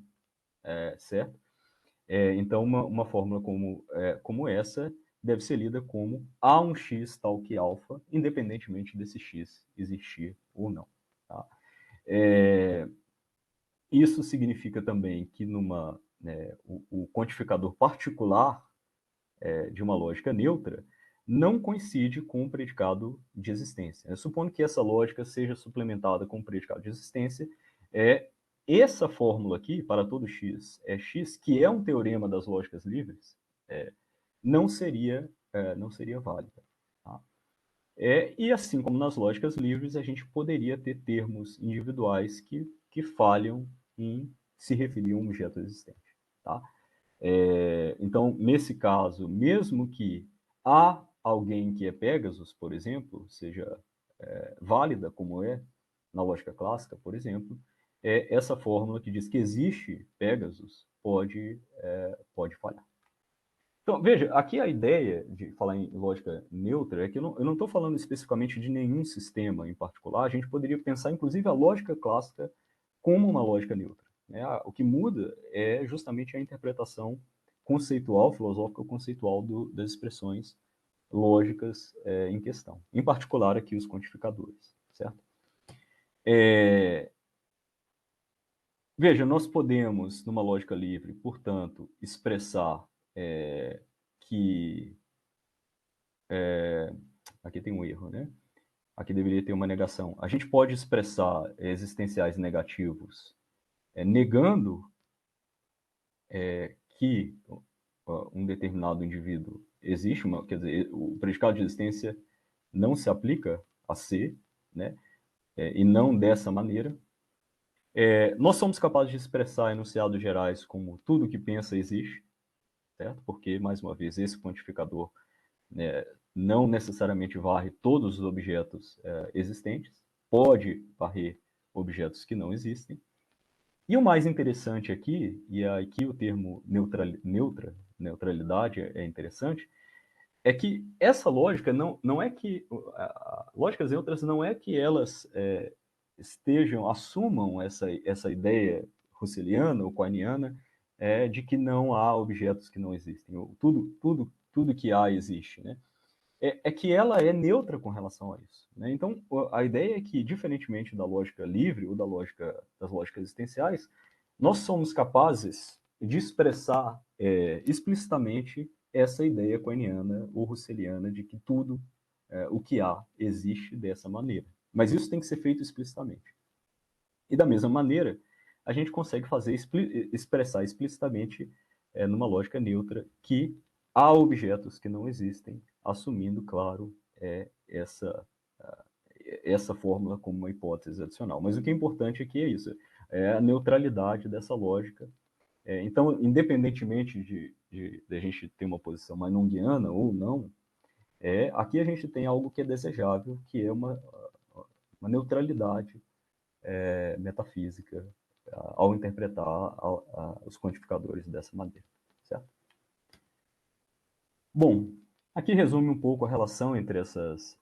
certo? Então, uma fórmula como essa deve ser lida como há um x tal que alfa, independentemente desse x existir ou não. Tá? Isso significa também que o quantificador particular de uma lógica neutra não coincide com o predicado de existência. Supondo que essa lógica seja suplementada com o predicado de existência, essa fórmula aqui, para todo x é x, que é um teorema das lógicas livres, não seria válida. Tá? E assim como nas lógicas livres, a gente poderia ter termos individuais que falham em se referir a um objeto existente. Tá? Então, nesse caso, mesmo que há alguém que é Pegasus, por exemplo, seja válida, como é na lógica clássica, por exemplo, essa fórmula que diz que existe Pegasus pode falhar. Então, veja, aqui a ideia de falar em lógica neutra é que eu não estou falando especificamente de nenhum sistema em particular, a gente poderia pensar, inclusive, a lógica clássica como uma lógica neutra. Né? O que muda é justamente a interpretação conceitual, filosófica conceitual das expressões lógicas em questão. Em particular, aqui os quantificadores, certo? Veja, nós podemos, numa lógica livre, portanto, expressar que... aqui tem um erro, né? Aqui deveria ter uma negação. A gente pode expressar existenciais negativos negando que um determinado indivíduo existe, quer dizer, o predicado de existência não se aplica a C, né? E não dessa maneira. Nós somos capazes de expressar enunciados gerais como tudo que pensa existe, certo? Porque, mais uma vez, esse quantificador não necessariamente varre todos os objetos existentes, pode varrer objetos que não existem. E o mais interessante aqui, e aqui o termo neutralidade é interessante, é que essa lógica não é que... lógicas neutras não é que elas assumam essa ideia russeliana ou quiniana de que não há objetos que não existem. Tudo que há existe, né? Que ela é neutra com relação a isso. Né? Então, a ideia é que, diferentemente da lógica livre ou das lógicas existenciais, nós somos capazes de expressar explicitamente essa ideia quiniana ou russeliana de que tudo o que há existe dessa maneira. Mas isso tem que ser feito explicitamente. E da mesma maneira, a gente consegue expressar explicitamente numa lógica neutra que há objetos que não existem, assumindo, claro, essa fórmula como uma hipótese adicional. Mas o que é importante aqui é isso, é a neutralidade dessa lógica. Então, independentemente de a gente ter uma posição manunguiana ou não, aqui a gente tem algo que é desejável, que é uma neutralidade metafísica ao interpretar os quantificadores dessa maneira, certo? Bom, Aqui resume um pouco a relação entre essas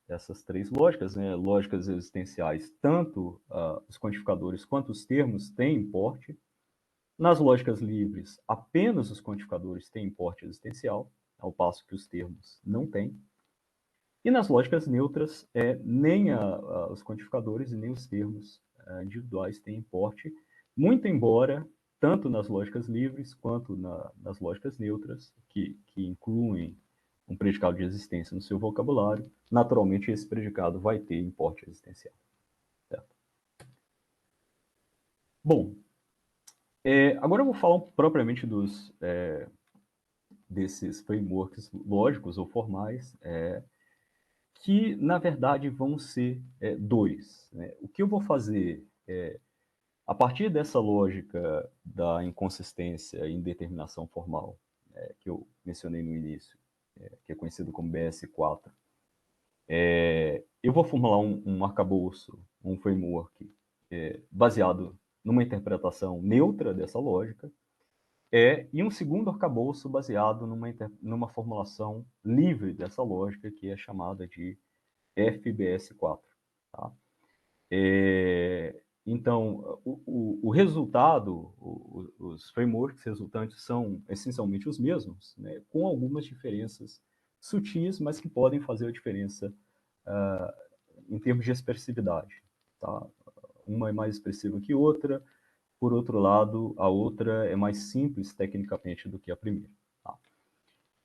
três lógicas, né? Lógicas existenciais, tanto os quantificadores quanto os termos têm importe. Nas lógicas livres, apenas os quantificadores têm importe existencial, ao passo que os termos não têm. E nas lógicas neutras, nem os quantificadores e nem os termos individuais têm importe, muito embora, tanto nas lógicas livres quanto nas lógicas neutras, que incluem um predicado de existência no seu vocabulário, naturalmente esse predicado vai ter importe existencial. Certo? Bom, agora eu vou falar propriamente desses frameworks lógicos ou formais, que, na verdade, vão ser dois. Né? O que eu vou fazer a partir dessa lógica da inconsistência e indeterminação formal, que eu mencionei no início, que é conhecido como BS4, eu vou formular um arcabouço, um framework baseado numa interpretação neutra dessa lógica, e um segundo arcabouço baseado numa formulação livre dessa lógica, que é chamada de FBS4. Tá? Então, o resultado, os frameworks resultantes são essencialmente os mesmos, né, com algumas diferenças sutis, mas que podem fazer a diferença em termos de expressividade. Tá? Uma é mais expressiva que outra, por outro lado, a outra é mais simples tecnicamente do que a primeira. Tá?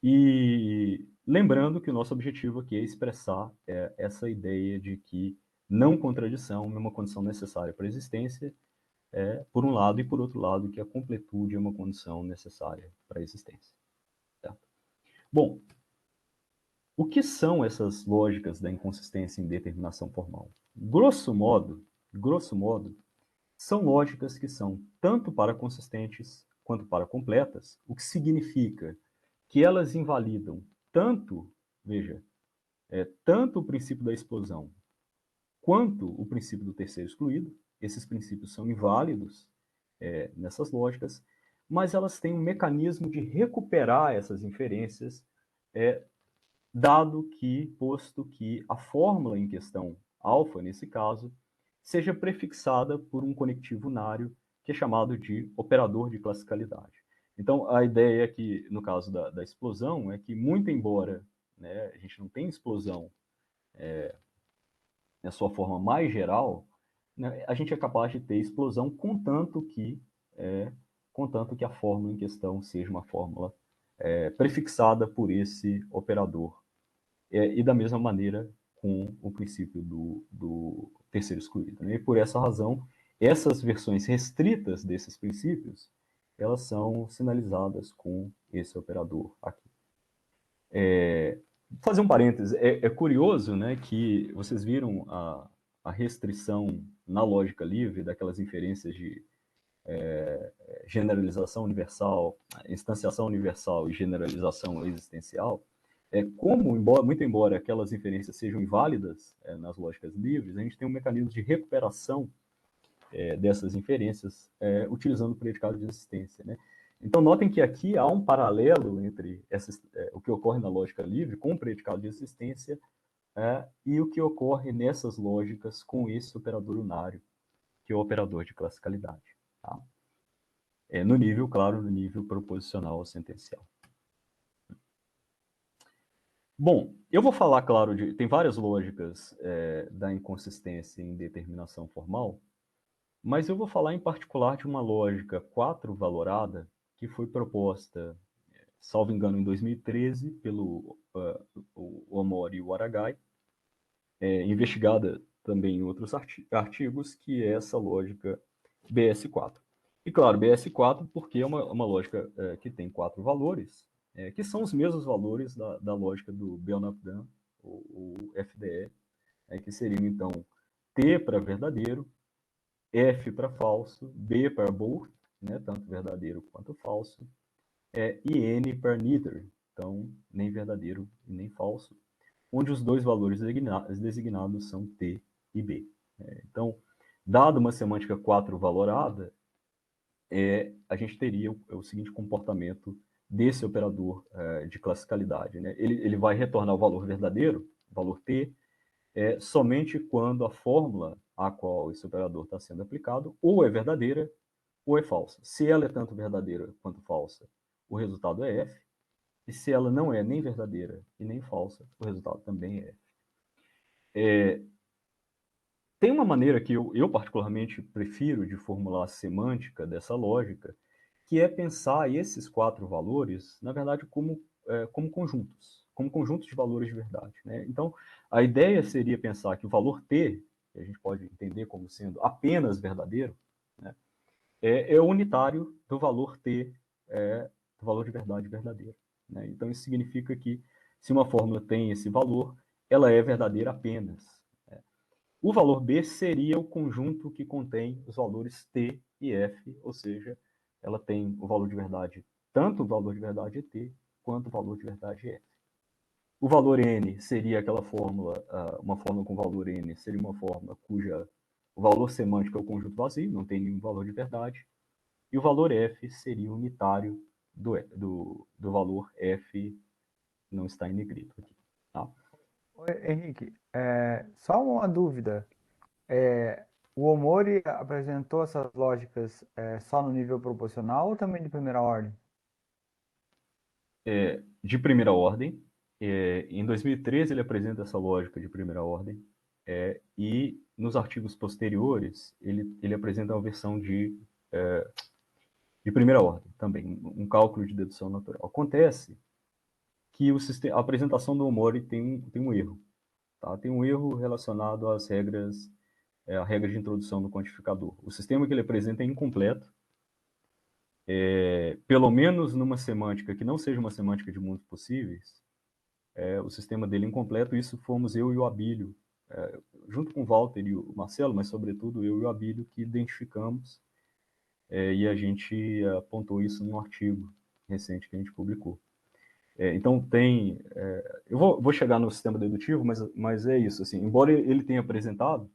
E lembrando que o nosso objetivo aqui é expressar essa ideia de que não contradição é uma condição necessária para a existência, por um lado, e por outro lado, que a completude é uma condição necessária para a existência. Certo? Bom, o que são essas lógicas da inconsistência em determinação formal? Grosso modo, são lógicas que são tanto para consistentes quanto para completas, o que significa que elas invalidam tanto, veja, tanto o princípio da explosão quanto o princípio do terceiro excluído. Esses princípios são inválidos nessas lógicas, mas elas têm um mecanismo de recuperar essas inferências, posto que a fórmula em questão, alfa nesse caso, seja prefixada por um conectivo unário que é chamado de operador de classicalidade. Então, a ideia aqui, no caso da explosão, é que, muito embora, né, a gente não tenha explosão na sua forma mais geral, né, a gente é capaz de ter explosão contanto que a fórmula em questão seja uma fórmula prefixada por esse operador. E da mesma maneira com o princípio do terceiro excluído. Né? E por essa razão, essas versões restritas desses princípios, elas são sinalizadas com esse operador aqui. Vou fazer um parêntese, é curioso, né, que vocês viram a restrição na lógica livre daquelas inferências de generalização universal, instanciação universal e generalização existencial, muito embora aquelas inferências sejam inválidas nas lógicas livres, a gente tem um mecanismo de recuperação dessas inferências utilizando o predicado de existência. Né? Então, notem que aqui há um paralelo entre o que ocorre na lógica livre com o predicado de existência e o que ocorre nessas lógicas com esse operador unário, que é o operador de classicalidade. Tá? No nível proposicional ou sentencial. Bom, eu vou falar, claro, tem várias lógicas da inconsistência em determinação formal, mas eu vou falar em particular de uma lógica 4-valorada que foi proposta, salvo engano, em 2013 pelo o Omori e o Aragai, investigada também em outros artigos, que é essa lógica BS4. E claro, BS4 porque é uma lógica que tem 4 valores, que são os mesmos valores da lógica do Belknap-Dunn, o FDE, que seriam então T para verdadeiro, F para falso, B para both, né, tanto verdadeiro quanto falso, e N para neither, então nem verdadeiro e nem falso, onde os dois valores designados são T e B. Então, dado uma semântica 4-valorada, a gente teria o seguinte comportamento desse operador de classicalidade, né? Ele vai retornar o valor verdadeiro, o valor t, somente quando a fórmula a qual esse operador está sendo aplicado ou é verdadeira ou é falsa. Se ela é tanto verdadeira quanto falsa, o resultado é f, e se ela não é nem verdadeira e nem falsa, o resultado também é f. Tem uma maneira que eu particularmente prefiro de formular a semântica dessa lógica, que é pensar esses 4 valores, na verdade, como conjuntos de valores de verdade, né? Então, a ideia seria pensar que o valor t, que a gente pode entender como sendo apenas verdadeiro, né, é unitário do valor t, do valor de verdade verdadeiro, né? Então, isso significa que se uma fórmula tem esse valor, ela é verdadeira apenas. O valor B seria o conjunto que contém os valores T e F, ou seja, ela tem o valor de verdade, tanto o valor de verdade T, quanto o valor de verdade F. O valor N seria aquela fórmula, uma fórmula com valor N, seria uma fórmula cuja o valor semântico é o conjunto vazio, não tem nenhum valor de verdade. E o valor F seria unitário do valor F, não está em negrito aqui. Tá? Oi, Henrique, só uma dúvida. É, o Omori apresentou essas lógicas só no nível proporcional ou também de primeira ordem? De primeira ordem. Em 2013, ele apresenta essa lógica de primeira ordem, e nos artigos posteriores, ele apresenta uma versão de primeira ordem também, um cálculo de dedução natural. Acontece que a apresentação do Omori tem um erro. Tá? Tem um erro relacionado às regras, a regra de introdução do quantificador. O sistema que ele apresenta é incompleto, pelo menos numa semântica que não seja uma semântica de mundos possíveis. O sistema dele incompleto, isso fomos eu e o Abílio, junto com o Walter e o Marcelo, mas sobretudo eu e o Abílio, que identificamos, e a gente apontou isso num artigo recente que a gente publicou. Então eu vou chegar no sistema dedutivo, mas é isso, assim, embora ele tenha apresentado,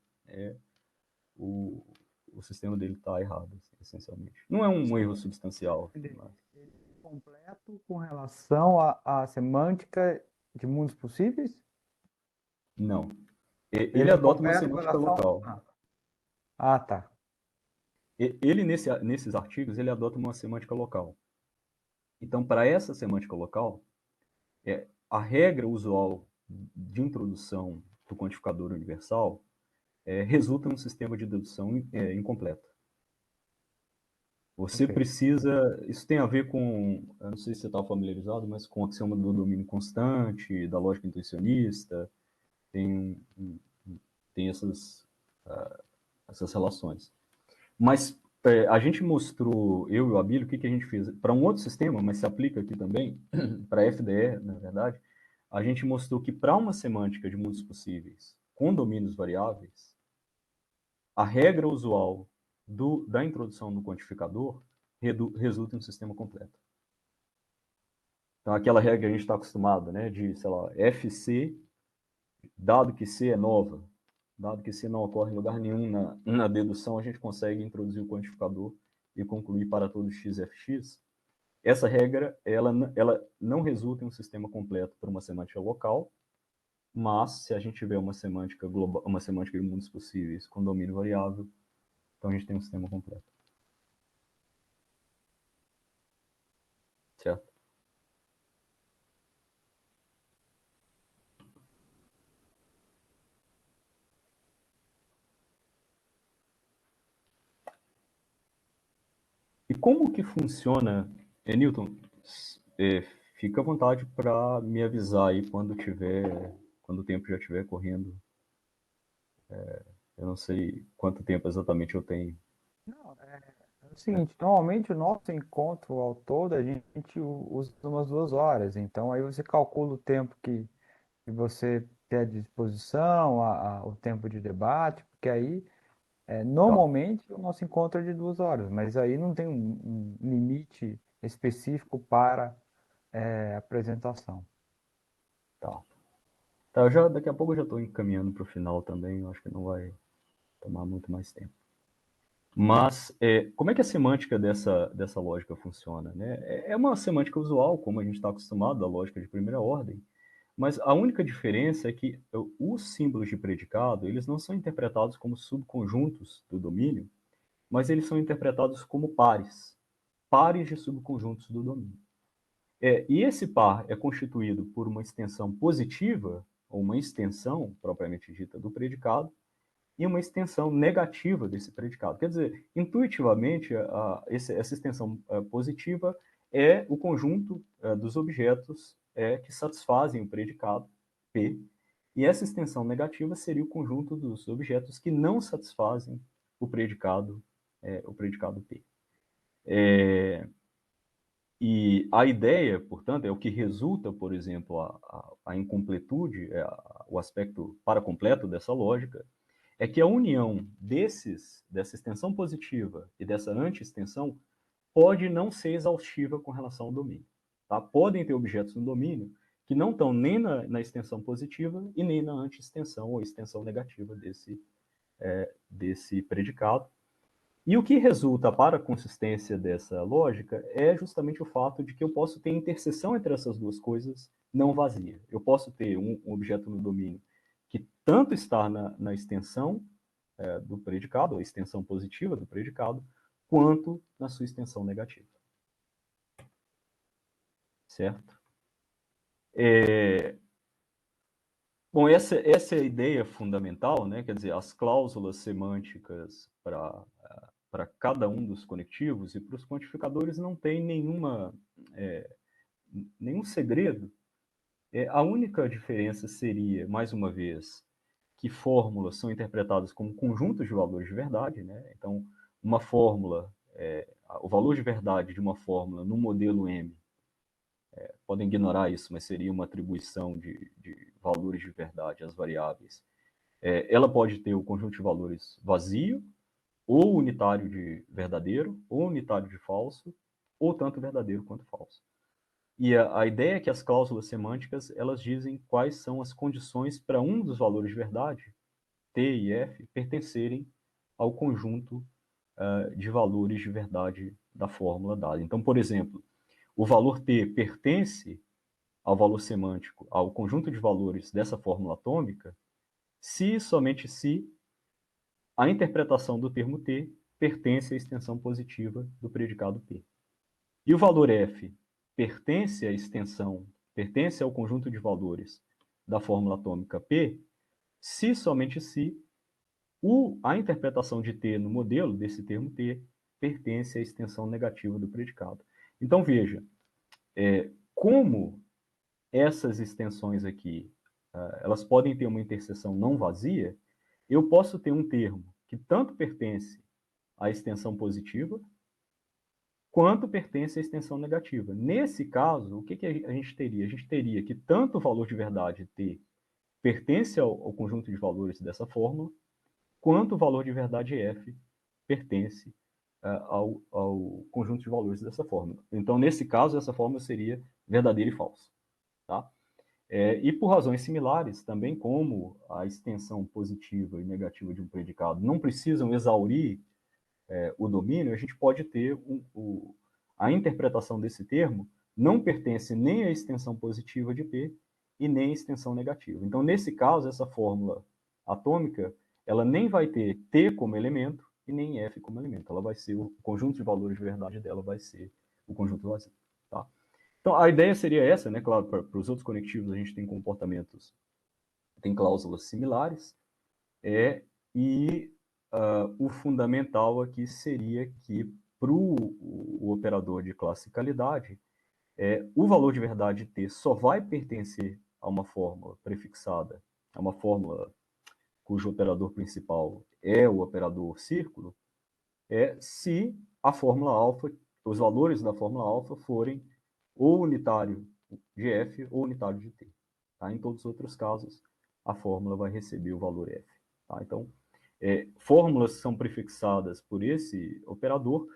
o, o sistema dele está errado, assim, essencialmente. Não é um erro substancial, mas... Ele é completo com relação à semântica de mundos possíveis? Não. Ele Ele é adota uma incompleto com semântica relação. local. Tá. Ele, nesses artigos, ele adota uma semântica local. Então, para essa semântica local, a regra usual de introdução do quantificador universal resulta num sistema de dedução incompleto. Você Ok. precisa... Isso tem a ver com... Eu não sei se você está familiarizado, mas com o axioma do domínio constante, da lógica intuicionista, tem, tem essas relações. Mas a gente mostrou, eu e o Abílio, o que a gente fez para um outro sistema, mas se aplica aqui também, para FDE, na verdade, a gente mostrou que para uma semântica de mundos possíveis com domínios variáveis, a regra usual da introdução do quantificador resulta em um sistema completo. Então, aquela regra que a gente está acostumado, né, de, sei lá, FC, dado que C é nova, dado que C não ocorre em lugar nenhum na dedução, a gente consegue introduzir o quantificador e concluir para todo xfx. Essa regra ela não resulta em um sistema completo para uma semântica local, mas se a gente tiver uma semântica global, uma semântica de mundos possíveis com domínio variável, então a gente tem um sistema completo. Certo? E como que funciona, Newton? Fica à vontade para me avisar aí quando o tempo já estiver correndo. Eu não sei quanto tempo exatamente eu tenho. Não, é o seguinte, normalmente o nosso encontro ao todo a gente usa umas 2 horas, então aí você calcula o tempo que você tem à disposição, o tempo de debate, porque aí Tá, normalmente o nosso encontro é de 2 horas, mas aí não tem um limite específico para apresentação. tá. Tá, daqui a pouco eu já estou encaminhando para o final também, eu acho que não vai tomar muito mais tempo. Mas como é que a semântica dessa lógica funciona? Né? É uma semântica usual, como a gente está acostumado, da lógica de primeira ordem, mas a única diferença é que os símbolos de predicado, eles não são interpretados como subconjuntos do domínio, mas eles são interpretados como pares de subconjuntos do domínio. E esse par é constituído por uma extensão positiva, ou uma extensão propriamente dita do predicado, e uma extensão negativa desse predicado. Quer dizer, intuitivamente, essa extensão positiva é o conjunto dos objetos que satisfazem o predicado P, e essa extensão negativa seria o conjunto dos objetos que não satisfazem o predicado P. E a ideia, portanto, é o que resulta, por exemplo, a incompletude, o aspecto paracompleto dessa lógica, é que a união dessa extensão positiva e dessa anti-extensão pode não ser exaustiva com relação ao domínio. Tá? Podem ter objetos no domínio que não estão nem na extensão positiva e nem na anti-extensão ou extensão negativa desse predicado. E o que resulta para a consistência dessa lógica é justamente o fato de que eu posso ter interseção entre essas duas coisas não vazia. Eu posso ter um objeto no domínio que tanto está na extensão do predicado, a extensão positiva do predicado, quanto na sua extensão negativa. Certo? Bom, essa é a ideia fundamental, né? Quer dizer, as cláusulas semânticas para cada um dos conectivos e para os quantificadores não tem nenhum segredo. A única diferença seria, mais uma vez, que fórmulas são interpretadas como conjuntos de valores de verdade, né? Então, uma fórmula, o valor de verdade de uma fórmula no modelo M, podem ignorar isso, mas seria uma atribuição de valores de verdade às variáveis. Ela pode ter o conjunto de valores vazio, ou unitário de verdadeiro, ou unitário de falso, ou tanto verdadeiro quanto falso. E a ideia é que as cláusulas semânticas, elas dizem quais são as condições para um dos valores de verdade, T e F, pertencerem ao conjunto de valores de verdade da fórmula dada. Então, por exemplo, o valor T pertence ao valor semântico, ao conjunto de valores dessa fórmula atômica, se somente se a interpretação do termo T pertence à extensão positiva do predicado P. E o valor F pertence à extensão, pertence ao conjunto de valores da fórmula atômica P, se somente se a interpretação de T no modelo desse termo T pertence à extensão negativa do predicado. Então, veja, como essas extensões aqui, elas podem ter uma interseção não vazia, eu posso ter um termo que tanto pertence à extensão positiva, quanto pertence à extensão negativa. Nesse caso, o que a gente teria? A gente teria que tanto o valor de verdade T pertence ao conjunto de valores dessa fórmula, quanto o valor de verdade F pertence ao conjunto de valores dessa fórmula. Então, nesse caso, essa fórmula seria verdadeira e falsa. Tá? E por razões similares, também como a extensão positiva e negativa de um predicado não precisam exaurir o domínio, a gente pode ter a interpretação desse termo não pertence nem à extensão positiva de P e nem à extensão negativa. Então, nesse caso, essa fórmula atômica, ela nem vai ter T como elemento e nem F como elemento. Ela vai ser, o conjunto de valores de verdade dela vai ser o conjunto vazio. Tá? Então, a ideia seria essa, né? Claro, para os outros conectivos a gente tem comportamentos, tem cláusulas similares, e o fundamental aqui seria que para o operador de classicalidade, o valor de verdade T só vai pertencer a uma fórmula prefixada, a uma fórmula cujo operador principal é o operador círculo, se a fórmula alfa, os valores da fórmula alfa forem ou unitário de F ou unitário de T. Tá? Em todos os outros casos, a fórmula vai receber o valor F. Tá? Então, fórmulas que são prefixadas por esse operador,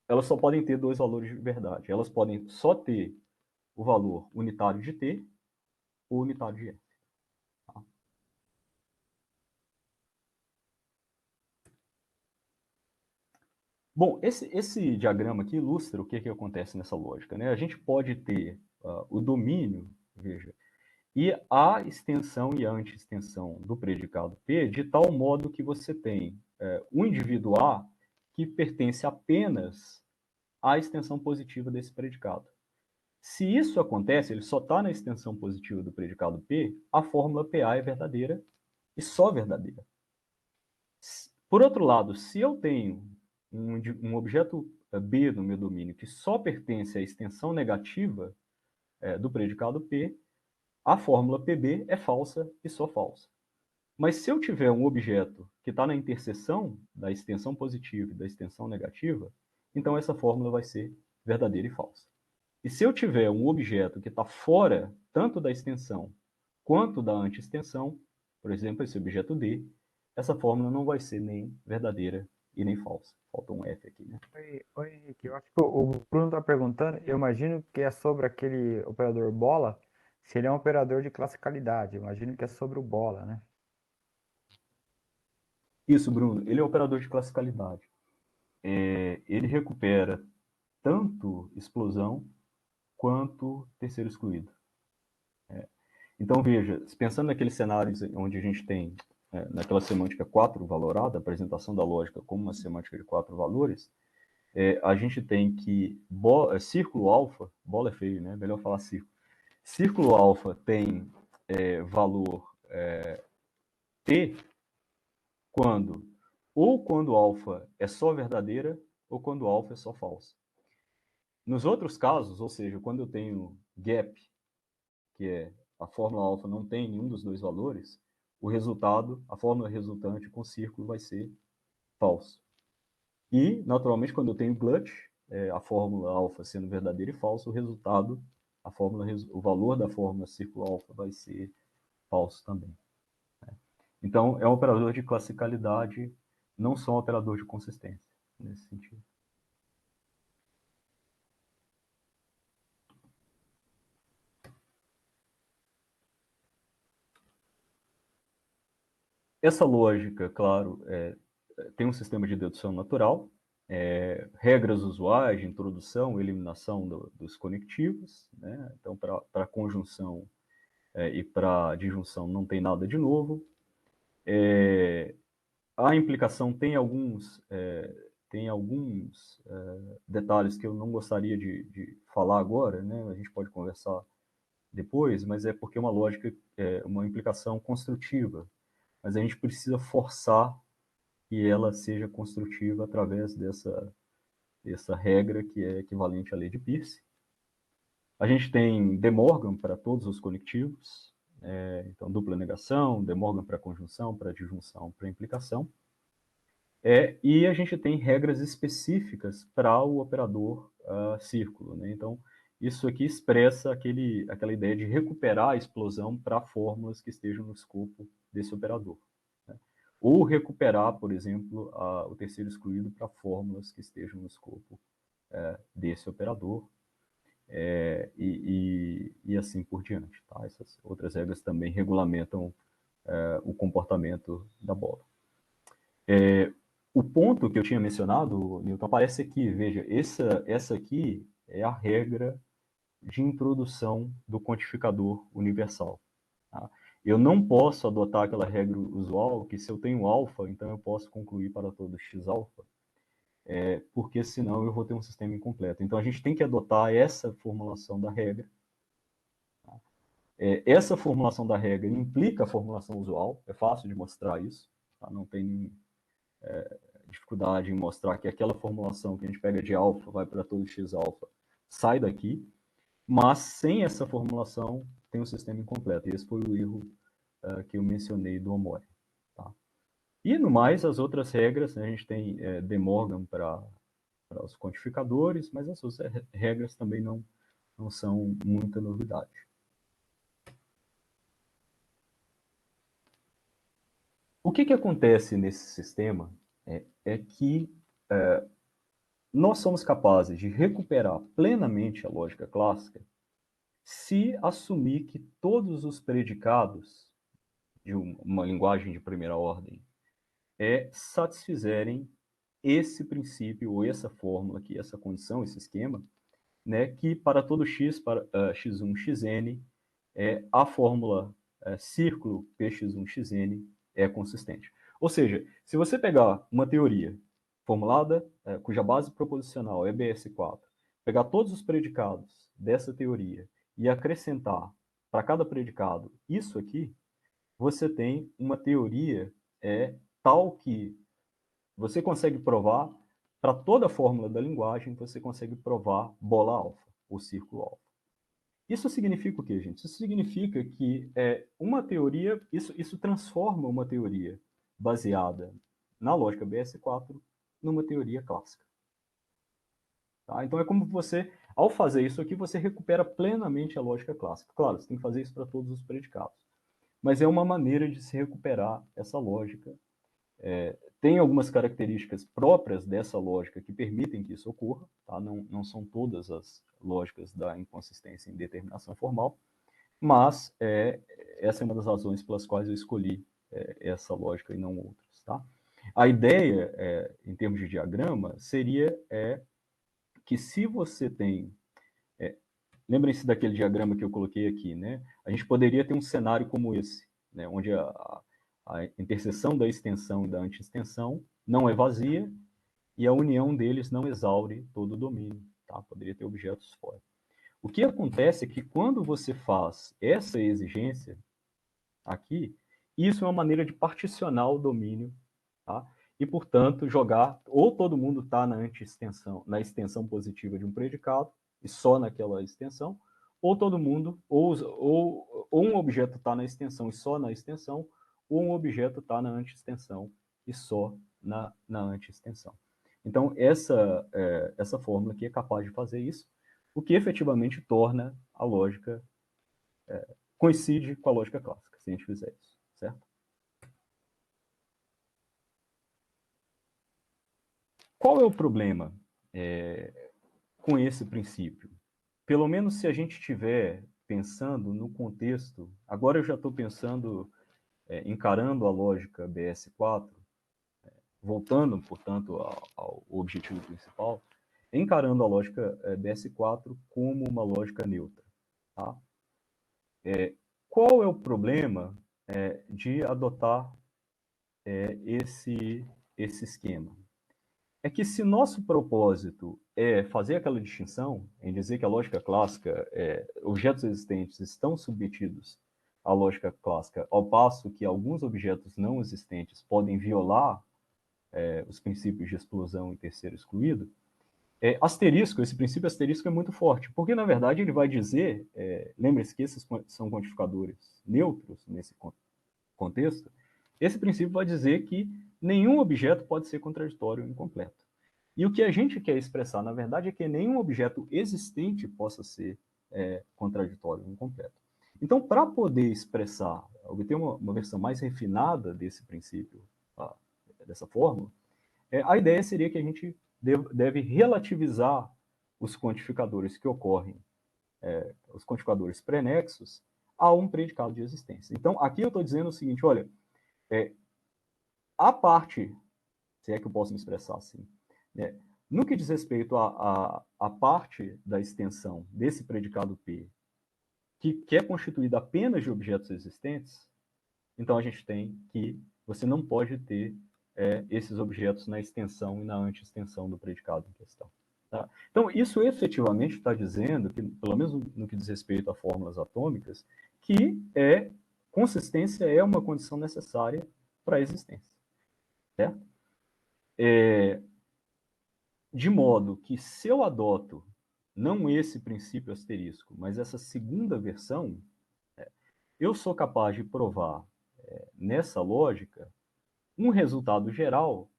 elas só podem ter dois valores de verdade. Elas podem só ter o valor unitário de T ou unitário de F. Tá? Bom, esse diagrama aqui ilustra o que acontece nessa lógica, né? A gente pode ter o domínio, veja, e a extensão e a anti-extensão do predicado P, de tal modo que você tem o indivíduo A que pertence apenas à extensão positiva desse predicado. Se isso acontece, ele só está na extensão positiva do predicado P, a fórmula PA é verdadeira e só verdadeira. Por outro lado, se eu tenho um objeto B no meu domínio que só pertence à extensão negativa do predicado P, a fórmula PB é falsa e só falsa. Mas se eu tiver um objeto que está na interseção da extensão positiva e da extensão negativa, então essa fórmula vai ser verdadeira e falsa. E se eu tiver um objeto que está fora tanto da extensão quanto da anti-extensão, por exemplo, esse objeto D, essa fórmula não vai ser nem verdadeira e nem falsa. Falta um F aqui, né? Oi, Henrique, eu acho que o Bruno está perguntando, eu imagino que é sobre aquele operador bola, se ele é um operador de classicalidade, eu imagino que é sobre o bola, né? Isso, Bruno. Ele é operador de classicalidade. Ele recupera tanto explosão quanto terceiro excluído. Então, veja, pensando naqueles cenários onde a gente tem, naquela semântica 4 valorada, a apresentação da lógica como uma semântica de 4 valores, a gente tem que círculo alfa, bola é feio, né? Melhor falar círculo. Círculo alfa tem valor T quando ou quando alfa é só verdadeira ou quando alfa é só falsa. Nos outros casos, ou seja, quando eu tenho gap, que é a fórmula alfa não tem nenhum dos dois valores, o resultado, a fórmula resultante com círculo vai ser falso. E, naturalmente, quando eu tenho glut, a fórmula alfa sendo verdadeira e falsa, o resultado, o valor da fórmula círculo alfa vai ser falso também. Então, é um operador de classicalidade, não só um operador de consistência, nesse sentido. Essa lógica, claro, tem um sistema de dedução natural, regras usuais de introdução e eliminação dos conectivos, né? Então, para conjunção e para disjunção não tem nada de novo. A implicação tem alguns detalhes que eu não gostaria de falar agora, né? A gente pode conversar depois, mas é porque é uma lógica, uma implicação construtiva. Mas a gente precisa forçar que ela seja construtiva através dessa regra que é equivalente à lei de Peirce. A gente tem De Morgan para todos os conectivos, então dupla negação, De Morgan para conjunção, para disjunção, para implicação. E a gente tem regras específicas para o operador círculo, né? Então, isso aqui expressa aquela ideia de recuperar a explosão para fórmulas que estejam no escopo desse operador. Né? Ou recuperar, por exemplo, o terceiro excluído para fórmulas que estejam no escopo desse operador, e assim por diante. Tá? Essas outras regras também regulamentam o comportamento da bola. O ponto que eu tinha mencionado, Newton, aparece aqui. Veja, essa aqui é a regra de introdução do quantificador universal. Tá? Eu não posso adotar aquela regra usual que se eu tenho alfa, então eu posso concluir para todo x alfa, porque senão eu vou ter um sistema incompleto. Então a gente tem que adotar essa formulação da regra. Tá? Essa formulação da regra implica a formulação usual, é fácil de mostrar isso, tá? Não tem dificuldade em mostrar que aquela formulação que a gente pega de alfa vai para todo x alfa sai daqui, mas sem essa formulação tem um sistema incompleto. E esse foi o erro que eu mencionei do Omori. Tá? E no mais, as outras regras, né, a gente tem De Morgan para os quantificadores, mas essas regras também não são muita novidade. O que acontece nesse sistema é que nós somos capazes de recuperar plenamente a lógica clássica se assumir que todos os predicados de uma linguagem de primeira ordem satisfizerem esse princípio, ou essa fórmula aqui, essa condição, esse esquema, né, que para todo x, para x1, xn, a fórmula círculo px1, xn é consistente. Ou seja, se você pegar uma teoria formulada, cuja base proposicional é BS4, pegar todos os predicados dessa teoria e acrescentar para cada predicado isso aqui, você tem uma teoria tal que você consegue provar, para toda a fórmula da linguagem, você consegue provar bola alfa, ou círculo alfa. Isso significa o quê, gente? Isso significa que uma teoria, isso transforma uma teoria baseada na lógica BS4 numa teoria clássica. Tá? Então é como você, ao fazer isso aqui, você recupera plenamente a lógica clássica. Claro, você tem que fazer isso para todos os predicados. Mas é uma maneira de se recuperar essa lógica. Tem algumas características próprias dessa lógica que permitem que isso ocorra, tá? Não são todas as lógicas da inconsistência em determinação formal, mas essa é uma das razões pelas quais eu escolhi essa lógica e não outras. Tá? A ideia, em termos de diagrama, seria que se você tem... lembrem-se daquele diagrama que eu coloquei aqui, né? A gente poderia ter um cenário como esse, né? Onde a interseção da extensão e da anti-extensão não é vazia e a união deles não exaure todo o domínio. Tá? Poderia ter objetos fora. O que acontece é que quando você faz essa exigência aqui, isso é uma maneira de particionar o domínio, tá? E, portanto, jogar, ou todo mundo está na anti-extensão, na extensão positiva de um predicado, e só naquela extensão, ou todo mundo, ou um objeto está na extensão e só na extensão, ou um objeto está na anti-extensão e só na anti-extensão. Então, essa fórmula aqui é capaz de fazer isso, o que efetivamente torna a lógica, coincide com a lógica clássica, se a gente fizer isso, certo? Qual é o problema com esse princípio? Pelo menos se a gente estiver pensando no contexto, agora eu já estou pensando, encarando a lógica BS4, voltando, portanto, ao objetivo principal, encarando a lógica BS4 como uma lógica neutra. Tá? Qual é o problema de adotar esse esquema? É que se nosso propósito é fazer aquela distinção, em dizer que a lógica clássica, objetos existentes estão submetidos à lógica clássica, ao passo que alguns objetos não existentes podem violar os princípios de exclusão e terceiro excluído, asterisco, esse princípio asterisco é muito forte, porque, na verdade, ele vai dizer, lembre-se que esses são quantificadores neutros nesse contexto, esse princípio vai dizer que nenhum objeto pode ser contraditório ou incompleto. E o que a gente quer expressar, na verdade, é que nenhum objeto existente possa ser contraditório ou incompleto. Então, para poder expressar, obter uma versão mais refinada desse princípio, dessa fórmula, a ideia seria que a gente deve relativizar os quantificadores que ocorrem, os quantificadores prenexos, a um predicado de existência. Então, aqui eu estou dizendo o seguinte, olha, a parte, se é que eu posso me expressar assim, no que diz respeito à parte da extensão desse predicado P, que é constituída apenas de objetos existentes, então a gente tem que você não pode ter esses objetos na extensão e na anti-extensão do predicado em questão. Tá? Então, isso efetivamente está dizendo, que, pelo menos no que diz respeito a fórmulas atômicas, que consistência é uma condição necessária para a existência. Certo? De modo que, se eu adoto não esse princípio asterisco, mas essa segunda versão, eu sou capaz de provar nessa lógica um resultado geral,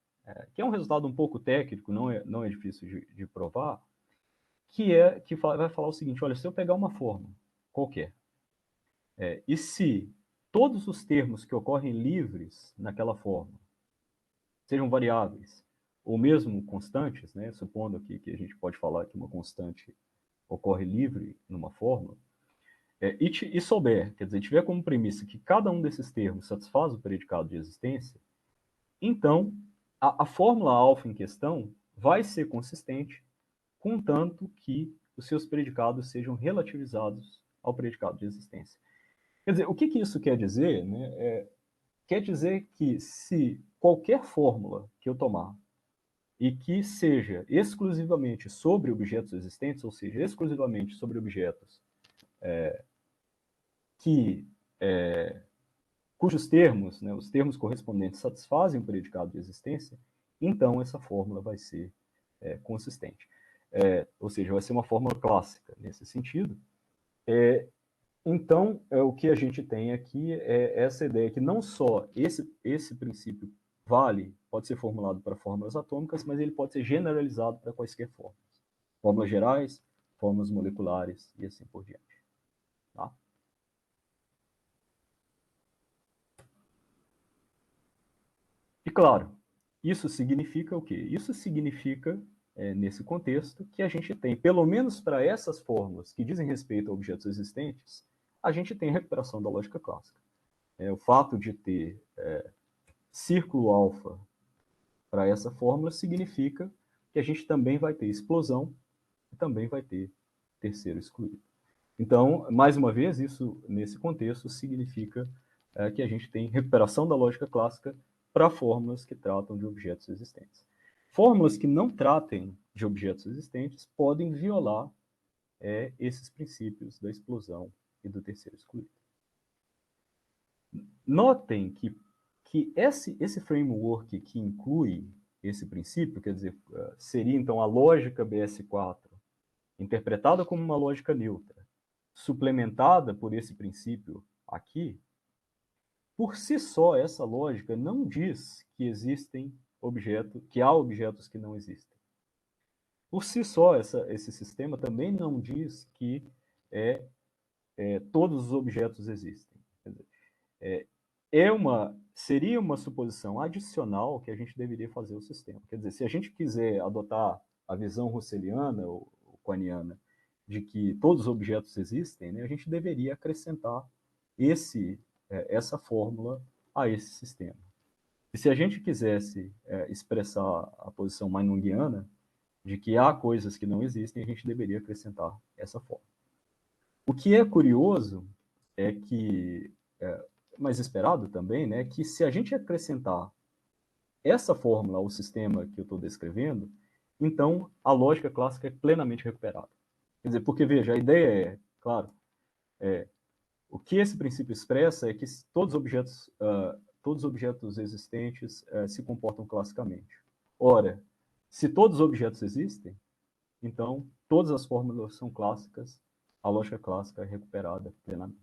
que é um resultado um pouco técnico, não é difícil de provar, que vai falar o seguinte, olha, se eu pegar uma fórmula qualquer, e se todos os termos que ocorrem livres naquela fórmula sejam variáveis, ou mesmo constantes, né, supondo aqui que a gente pode falar que uma constante ocorre livre numa fórmula, e souber, quer dizer, tiver como premissa que cada um desses termos satisfaz o predicado de existência, então a fórmula alfa em questão vai ser consistente, contanto que os seus predicados sejam relativizados ao predicado de existência. Quer dizer, o que isso quer dizer? Né? Quer dizer que se qualquer fórmula que eu tomar e que seja exclusivamente sobre objetos existentes, ou seja, exclusivamente sobre objetos que cujos termos, né, os termos correspondentes satisfazem o predicado de existência, então essa fórmula vai ser consistente. Ou seja, vai ser uma fórmula clássica nesse sentido. Então, o que a gente tem aqui é essa ideia que não só esse princípio pode ser formulado para fórmulas atômicas, mas ele pode ser generalizado para quaisquer fórmulas. Fórmulas gerais, fórmulas moleculares e assim por diante. Tá? E claro, isso significa o quê? Isso significa, nesse contexto, que a gente tem, pelo menos para essas fórmulas que dizem respeito a objetos existentes, a gente tem a recuperação da lógica clássica. O fato de ter círculo alfa para essa fórmula significa que a gente também vai ter explosão e também vai ter terceiro excluído. Então, mais uma vez, isso, nesse contexto, significa que a gente tem recuperação da lógica clássica para fórmulas que tratam de objetos existentes. Fórmulas que não tratem de objetos existentes podem violar esses princípios da explosão e do terceiro excluído. Notem que esse framework que inclui esse princípio, quer dizer, seria então a lógica BS4, interpretada como uma lógica neutra, suplementada por esse princípio aqui, por si só, essa lógica não diz que existem objetos, que há objetos que não existem. Por si só, esse sistema também não diz que todos os objetos existem. Quer dizer, seria uma suposição adicional que a gente deveria fazer ao sistema. Quer dizer, se a gente quiser adotar a visão russeliana ou quaniana de que todos os objetos existem, né, a gente deveria acrescentar essa fórmula a esse sistema. E se a gente quisesse expressar a posição mainungiana de que há coisas que não existem, a gente deveria acrescentar essa fórmula. O que é curioso é que, mas esperado também, né, que se a gente acrescentar essa fórmula ao sistema que eu estou descrevendo, então a lógica clássica é plenamente recuperada. Quer dizer, porque, veja, a ideia claro, o que esse princípio expressa é que todos os objetos existentes se comportam classicamente. Ora, se todos os objetos existem, então todas as fórmulas são clássicas, a lógica clássica é recuperada plenamente.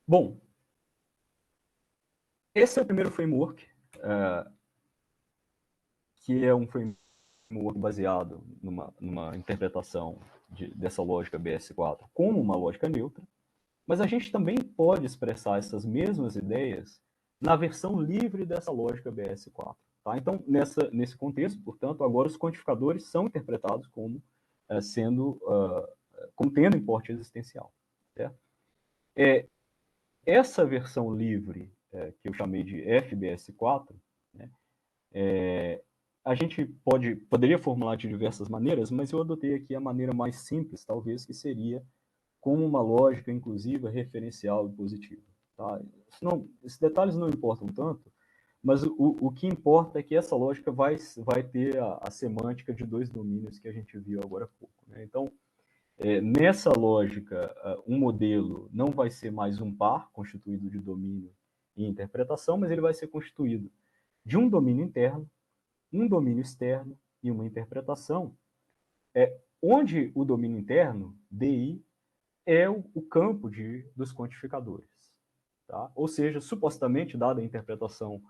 Bom, esse é o primeiro framework, que é um framework baseado numa interpretação dessa lógica BS4 como uma lógica neutra, mas a gente também pode expressar essas mesmas ideias na versão livre dessa lógica BS4. Tá? Então, nesse contexto, portanto, agora os quantificadores são interpretados como tendo importe existencial. Certo? Essa versão livre, que eu chamei de FBS4, né, a gente poderia formular de diversas maneiras, mas eu adotei aqui a maneira mais simples, talvez, que seria como uma lógica inclusiva, referencial e positiva. Tá? Esses detalhes não importam tanto, mas o que importa é que essa lógica vai ter a semântica de dois domínios que a gente viu agora há pouco. Né? Então, nessa lógica, um modelo não vai ser mais um par constituído de domínio e interpretação, mas ele vai ser constituído de um domínio interno, um domínio externo e uma interpretação, onde o domínio interno, DI, é o campo dos quantificadores. Tá? Ou seja, supostamente, dada a interpretação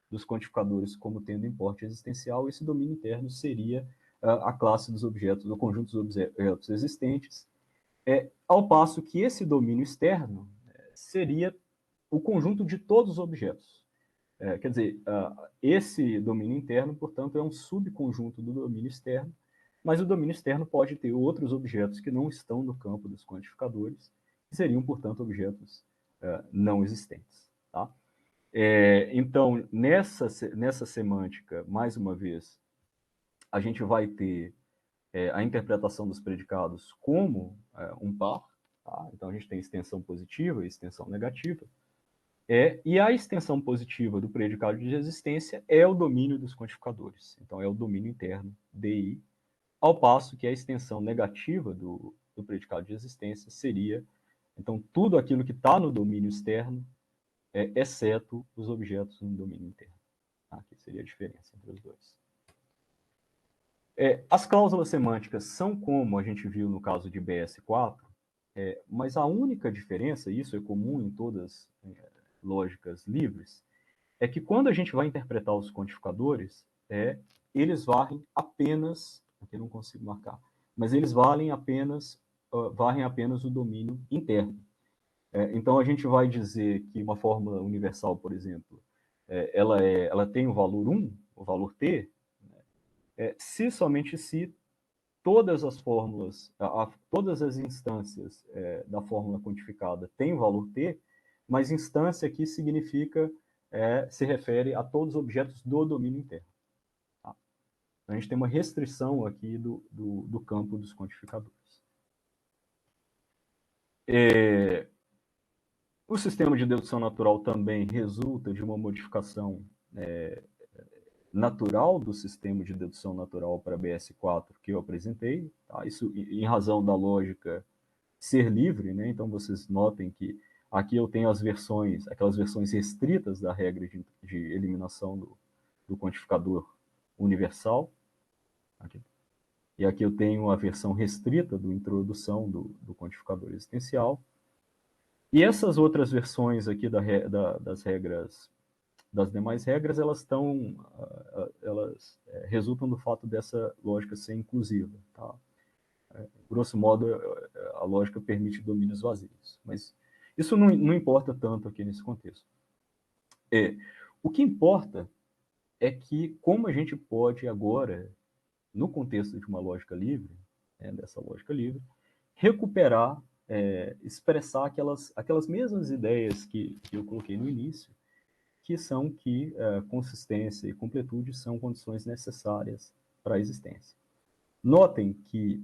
dos quantificadores como tendo importe existencial, esse domínio interno seria a classe dos objetos, o conjunto dos objetos existentes, ao passo que esse domínio externo seria o conjunto de todos os objetos. Quer dizer, esse domínio interno, portanto, é um subconjunto do domínio externo, mas o domínio externo pode ter outros objetos que não estão no campo dos quantificadores, que seriam, portanto, objetos não existentes. Tá? Então, nessa semântica, mais uma vez, a gente vai ter a interpretação dos predicados como um par. Tá? Então, a gente tem extensão positiva e extensão negativa. E a extensão positiva do predicado de existência é o domínio dos quantificadores. Então, é o domínio interno, DI, ao passo que a extensão negativa do predicado de existência seria, então, tudo aquilo que está no domínio externo, exceto os objetos no domínio interno. Aqui seria a diferença entre os dois. As cláusulas semânticas são como a gente viu no caso de BS4, mas a única diferença, e isso é comum em todas lógicas livres, é que quando a gente vai interpretar os quantificadores, eles varrem apenas, aqui eu não consigo marcar, mas eles varrem apenas o domínio interno. Então a gente vai dizer que uma fórmula universal, por exemplo, ela tem o valor 1, o valor t, se somente se todas as fórmulas, todas as instâncias da fórmula quantificada têm o valor t, mas instância aqui significa, se refere a todos os objetos do domínio interno. Tá? Então, a gente tem uma restrição aqui do campo dos quantificadores. O sistema de dedução natural também resulta de uma modificação natural do sistema de dedução natural para BS4 que eu apresentei. Tá? Isso em razão da lógica ser livre, né? Então vocês notem que aqui eu tenho aquelas versões restritas da regra de eliminação do quantificador universal. Aqui. E aqui eu tenho a versão restrita do introdução do quantificador existencial. E essas outras versões aqui das regras, das demais regras, elas resultam do fato dessa lógica ser inclusiva. Tá? Grosso modo, a lógica permite domínios vazios. Mas isso não importa tanto aqui nesse contexto. O que importa é que como a gente pode agora, no contexto de uma lógica livre, dessa lógica livre, recuperar, expressar aquelas mesmas ideias que eu coloquei no início, que são que consistência e completude são condições necessárias para a existência. Notem que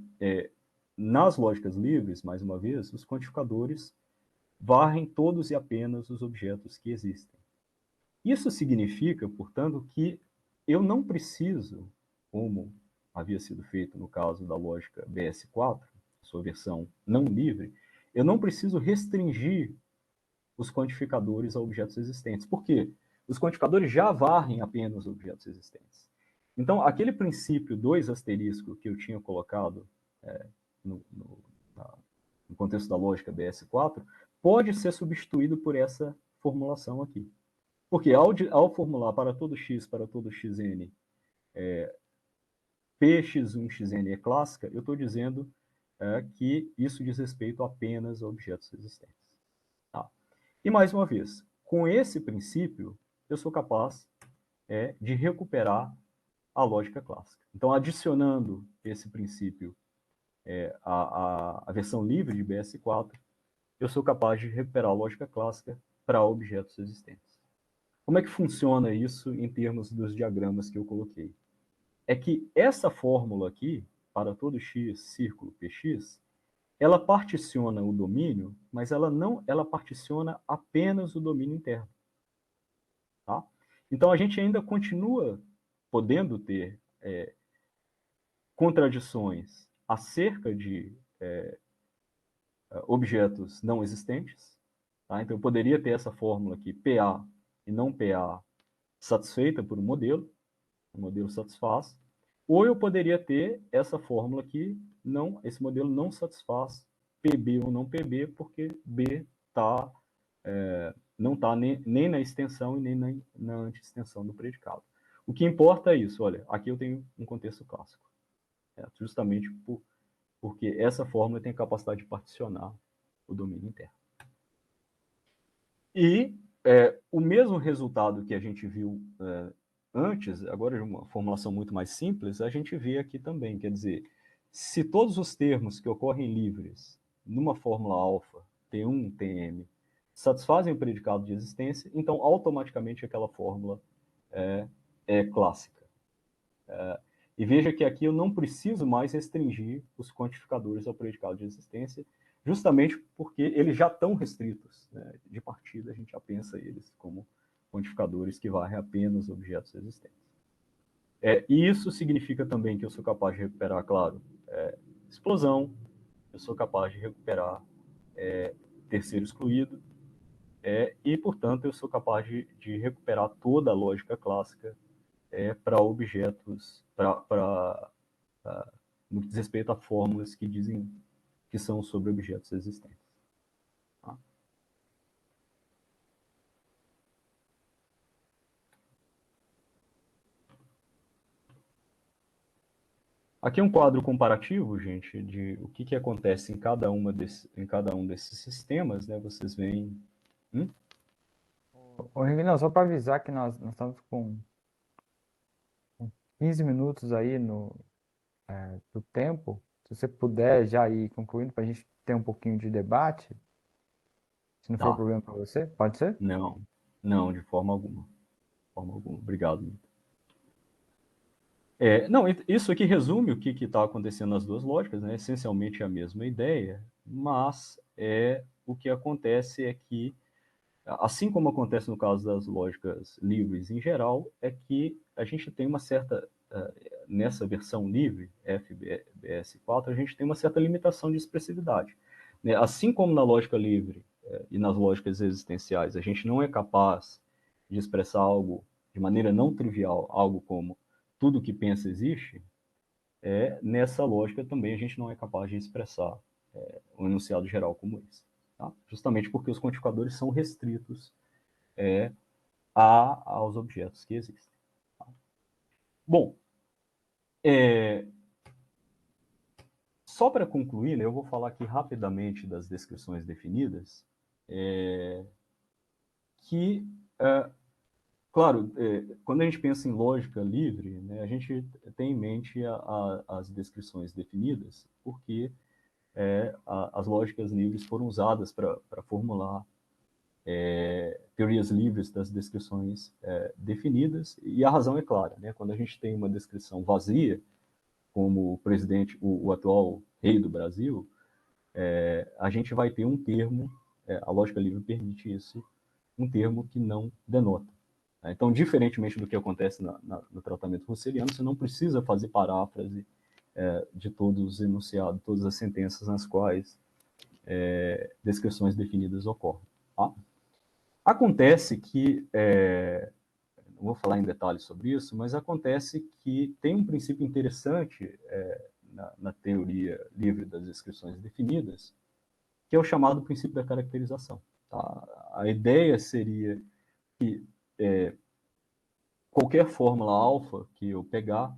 nas lógicas livres, mais uma vez, os quantificadores varrem todos e apenas os objetos que existem. Isso significa, portanto, que eu não preciso, como havia sido feito no caso da lógica BS4, sua versão não livre, eu não preciso restringir os quantificadores a objetos existentes. Por quê? Os quantificadores já varrem apenas objetos existentes. Então, aquele princípio 2 asterisco que eu tinha colocado no contexto da lógica BS4 pode ser substituído por essa formulação aqui. Porque ao formular para todo x, para todo xn, px1xn é clássica, eu estou dizendo que isso diz respeito apenas a objetos existentes. Tá? E mais uma vez, com esse princípio, eu sou capaz de recuperar a lógica clássica. Então, adicionando esse princípio à versão livre de BS4, eu sou capaz de recuperar a lógica clássica para objetos existentes. Como é que funciona isso em termos dos diagramas que eu coloquei? É que essa fórmula aqui, para todo x, círculo px, ela particiona o domínio, mas ela particiona apenas o domínio interno. Tá? Então, a gente ainda continua podendo ter contradições acerca de objetos não existentes. Tá? Então, eu poderia ter essa fórmula aqui, PA e não PA, satisfeita por um modelo, o modelo satisfaz, ou eu poderia ter essa fórmula aqui, esse modelo não satisfaz PB ou não PB, porque B não está nem na extensão e nem na anti-extensão do predicado. O que importa é isso, olha, aqui eu tenho um contexto clássico, justamente porque essa fórmula tem a capacidade de particionar o domínio interno. E o mesmo resultado que a gente viu antes, agora de uma formulação muito mais simples, a gente vê aqui também, quer dizer, se todos os termos que ocorrem livres numa fórmula alfa, T1, Tm, satisfazem o predicado de existência, então automaticamente aquela fórmula é clássica. E veja que aqui eu não preciso mais restringir os quantificadores ao predicado de existência, justamente porque eles já estão restritos, né? De partida, a gente já pensa eles como quantificadores que varrem apenas objetos existentes. E isso significa também que eu sou capaz de recuperar, claro, explosão, eu sou capaz de recuperar terceiro excluído, e, portanto, eu sou capaz de recuperar toda a lógica clássica para objetos, no que diz respeito a fórmulas que dizem que são sobre objetos existentes. Tá? Aqui é um quadro comparativo, gente, de o que acontece em cada um desses sistemas, né? Vocês veem. Ô, Henrique, não, só para avisar que nós estamos com 15 minutos aí do tempo. Se você puder já ir concluindo para a gente ter um pouquinho de debate, se não for Tá. problema para você, pode ser? Não, não, de forma alguma. De forma alguma. Obrigado. Não, isso aqui resume o que está acontecendo nas duas lógicas, né? Essencialmente a mesma ideia, mas o que acontece é que, assim como acontece no caso das lógicas livres em geral, é que a gente tem uma certa, nessa versão livre, FBS4, a gente tem uma certa limitação de expressividade. Né? Assim como na lógica livre e nas lógicas existenciais, a gente não é capaz de expressar algo de maneira não trivial, algo como tudo que pensa existe, nessa lógica também a gente não é capaz de expressar um enunciado geral como esse. Tá? Justamente porque os quantificadores são restritos aos objetos que existem. Tá? Bom, só para concluir, né, eu vou falar aqui rapidamente das descrições definidas, que, claro, quando a gente pensa em lógica livre, né, a gente tem em mente as descrições definidas, porque as lógicas livres foram usadas para formular teorias livres das descrições definidas, e a razão é clara, né? Quando a gente tem uma descrição vazia, como o presidente, o atual rei do Brasil, a gente vai ter um termo, a lógica livre permite isso, um termo que não denota. Então, diferentemente do que acontece no tratamento russeliano, você não precisa fazer paráfrase de todos os enunciados, todas as sentenças nas quais descrições definidas ocorrem. Tá? Acontece que, não vou falar em detalhes sobre isso, mas acontece que tem um princípio interessante na teoria livre das descrições definidas, que é o chamado princípio da caracterização. Tá? A ideia seria que qualquer fórmula alfa que eu pegar,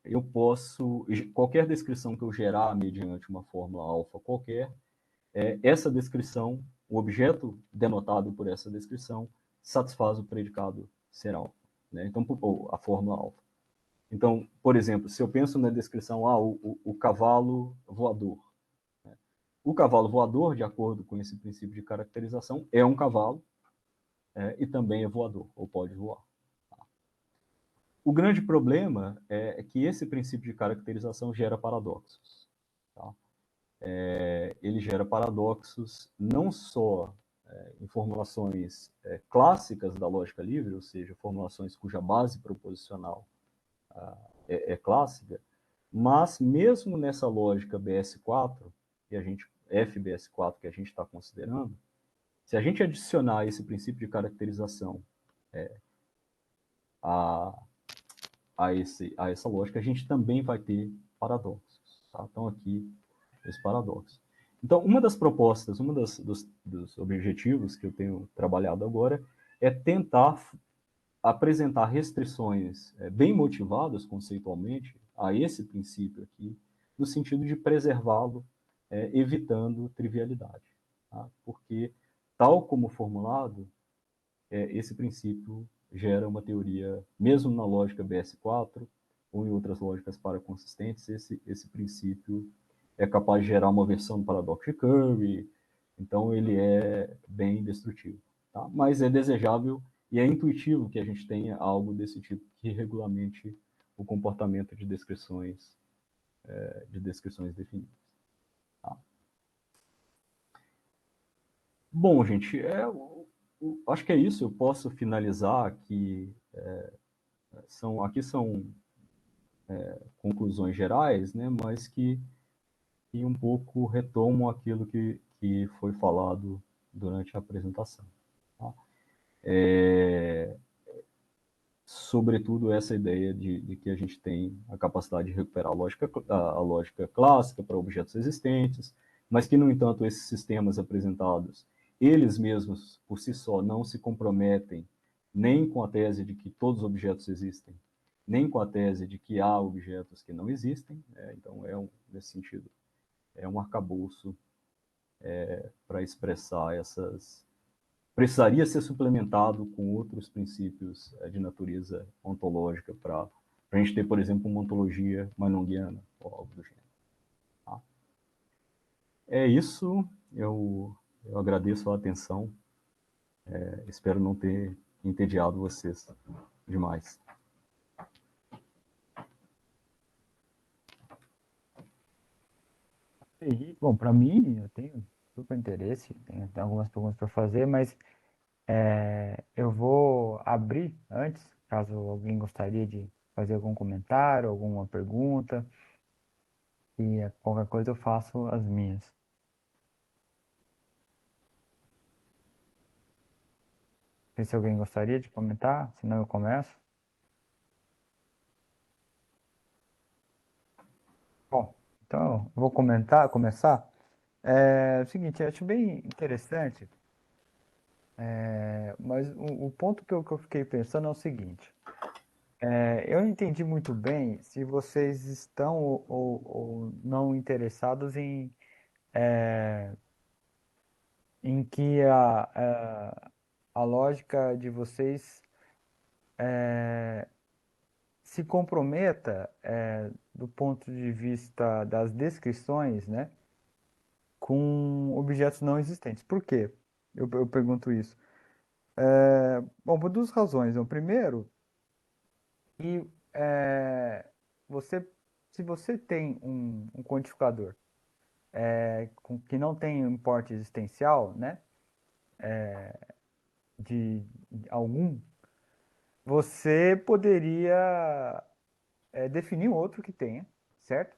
eu posso, qualquer descrição que eu gerar mediante uma fórmula alfa qualquer, essa descrição, o objeto denotado por essa descrição, satisfaz o predicado ser alfa, né? Então, a fórmula alfa. Então, por exemplo, se eu penso na descrição, o cavalo voador. Né? O cavalo voador, de acordo com esse princípio de caracterização, é um cavalo e também é voador, ou pode voar. O grande problema é que esse princípio de caracterização gera paradoxos. Tá? Ele gera paradoxos não só em formulações clássicas da lógica livre, ou seja, formulações cuja base proposicional é clássica, mas mesmo nessa lógica BS4, FBS4 que a gente está considerando, se a gente adicionar esse princípio de caracterização a essa lógica, a gente também vai ter paradoxos. Tá? Então, aqui, os paradoxos. Então, uma das propostas, dos objetivos que eu tenho trabalhado agora é tentar apresentar restrições bem motivadas conceitualmente a esse princípio aqui, no sentido de preservá-lo, evitando trivialidade. Tá? Porque, tal como formulado, esse princípio gera uma teoria, mesmo na lógica BS4 ou em outras lógicas paraconsistentes, esse princípio é capaz de gerar uma versão do paradoxo de Curry, então ele é bem destrutivo. Tá? Mas é desejável e é intuitivo que a gente tenha algo desse tipo que regulamente o comportamento de descrições definidas. Tá? Bom, gente, acho que é isso. Eu posso finalizar aqui. Aqui são conclusões gerais, né, mas que um pouco retomam aquilo que foi falado durante a apresentação. Tá? Sobretudo essa ideia de que a gente tem a capacidade de recuperar a lógica clássica para objetos existentes, mas que, no entanto, esses sistemas apresentados, eles mesmos, por si só, não se comprometem nem com a tese de que todos os objetos existem, nem com a tese de que há objetos que não existem. Então, nesse sentido, é um arcabouço para expressar essas. Precisaria ser suplementado com outros princípios de natureza ontológica para a gente ter, por exemplo, uma ontologia manonguiana ou algo do gênero. Tá? É isso. Eu agradeço a atenção. Espero não ter entediado vocês demais. Bom, para mim, eu tenho super interesse, tenho algumas perguntas para fazer, mas eu vou abrir antes, caso alguém gostaria de fazer algum comentário, alguma pergunta, e qualquer coisa eu faço as minhas. Não sei se alguém gostaria de comentar, senão eu começo. Bom, então eu vou começar. É o seguinte, eu acho bem interessante, mas o ponto que eu fiquei pensando é o seguinte. Eu não entendi muito bem se vocês estão ou não interessados em que a lógica de vocês se comprometa, do ponto de vista das descrições, né, com objetos não existentes. Por quê? Eu pergunto isso. Bom, por duas razões. O primeiro, que você, se você tem um quantificador que não tem um importe existencial, né, de algum, você poderia definir um outro que tenha, certo?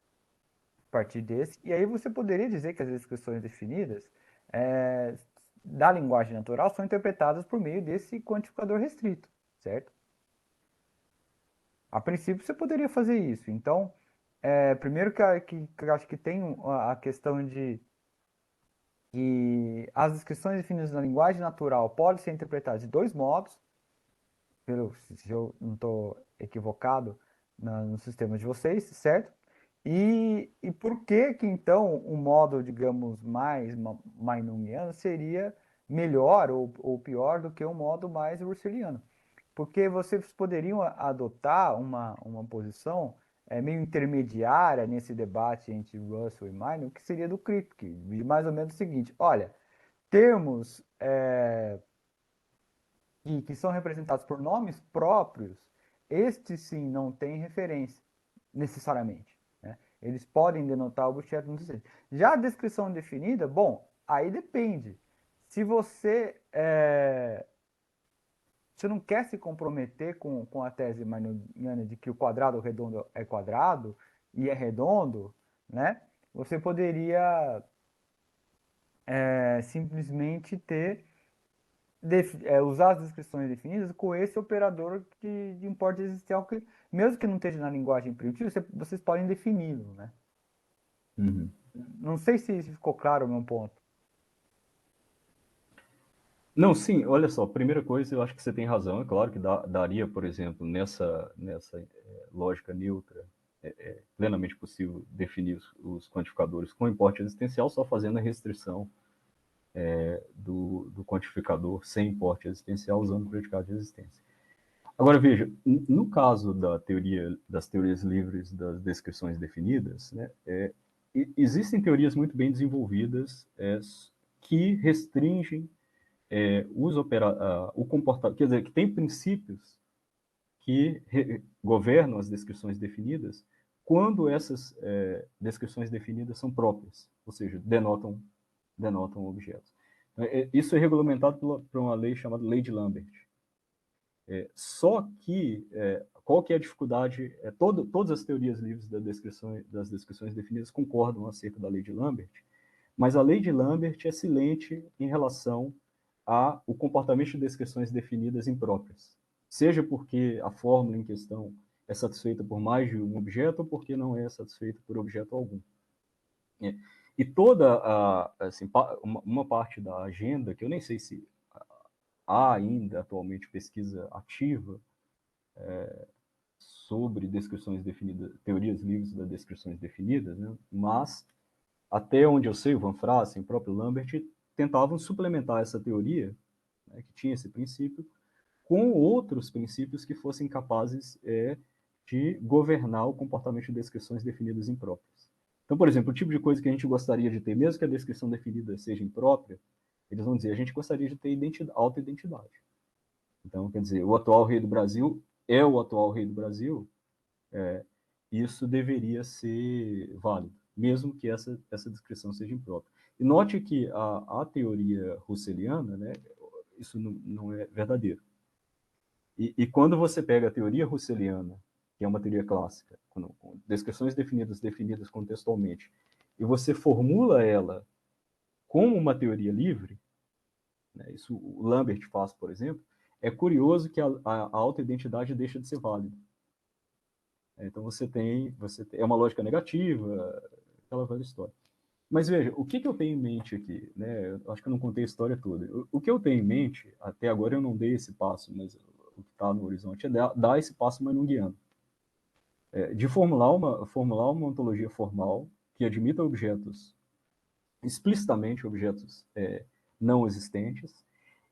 A partir desse. E aí você poderia dizer que as descrições definidas é, da linguagem natural são interpretadas por meio desse quantificador restrito, certo? A princípio você poderia fazer isso. Então, primeiro que eu acho que tem a questão de que as descrições definidas na linguagem natural podem ser interpretadas de dois modos, se eu não estou equivocado no sistema de vocês, certo? E por que que então o modo, digamos, mais Maynungiano seria melhor ou pior do que o modo mais Russelliano? Porque vocês poderiam adotar uma posição meio intermediária nesse debate entre Russell e Maynard, que seria do Kripke, de mais ou menos o seguinte: olha, termos que são representados por nomes próprios, estes sim não têm referência, necessariamente. Né? Eles podem denotar objeto não existente. Já a descrição definida, bom, aí depende. Se você não quer se comprometer com a tese maynoriana de que o quadrado redondo é quadrado e é redondo, né? Você poderia simplesmente usar as descrições definidas com esse operador de importe existencial que, mesmo que não esteja na linguagem primitiva, vocês podem defini-lo, né? Uhum. Não sei se ficou claro o meu ponto. Não, sim, olha só, primeira coisa, eu acho que você tem razão, é claro que daria, por exemplo, nessa lógica neutra, plenamente possível definir os quantificadores com importe existencial, só fazendo a restrição do quantificador sem importe existencial usando o predicado de existência. Agora, veja, no caso da teoria, das teorias livres das descrições definidas, né, existem teorias muito bem desenvolvidas que restringem o comportamento, quer dizer, que tem princípios que governam as descrições definidas quando essas descrições definidas são próprias, ou seja, denotam objetos. Isso é regulamentado por uma lei chamada Lei de Lambert. Só que, qual que é a dificuldade? Todas as teorias livres das descrições definidas concordam acerca da lei de Lambert, mas a lei de Lambert é silente em relação ao comportamento de descrições definidas impróprias, seja porque a fórmula em questão é satisfeita por mais de um objeto ou porque não é satisfeita por objeto algum. E toda assim, uma parte da agenda, que eu nem sei se há ainda atualmente pesquisa ativa sobre descrições definidas, teorias livres das descrições definidas, né? Mas até onde eu sei, o Van Fraassen, o próprio Lambert, tentavam suplementar essa teoria, né, que tinha esse princípio, com outros princípios que fossem capazes de governar o comportamento de descrições definidas impróprias. Então, por exemplo, o tipo de coisa que a gente gostaria de ter, mesmo que a descrição definida seja imprópria, eles vão dizer, a gente gostaria de ter autoidentidade. Então, quer dizer, o atual rei do Brasil é o atual rei do Brasil, isso deveria ser válido, mesmo que essa descrição seja imprópria. E note que a teoria russeliana, né, isso não é verdadeiro. E quando você pega a teoria russeliana, que é uma teoria clássica, com descrições definidas contextualmente, e você formula ela como uma teoria livre, né, isso o Lambert faz, por exemplo, é curioso que a autoidentidade deixa de ser válida. Então é uma lógica negativa, aquela velha história. Mas veja, o que eu tenho em mente aqui, né? Eu acho que eu não contei a história toda. O que eu tenho em mente, até agora eu não dei esse passo, mas o que está no horizonte é dar esse passo manunguiano. De formular uma ontologia formal que admita objetos, explicitamente objetos não existentes,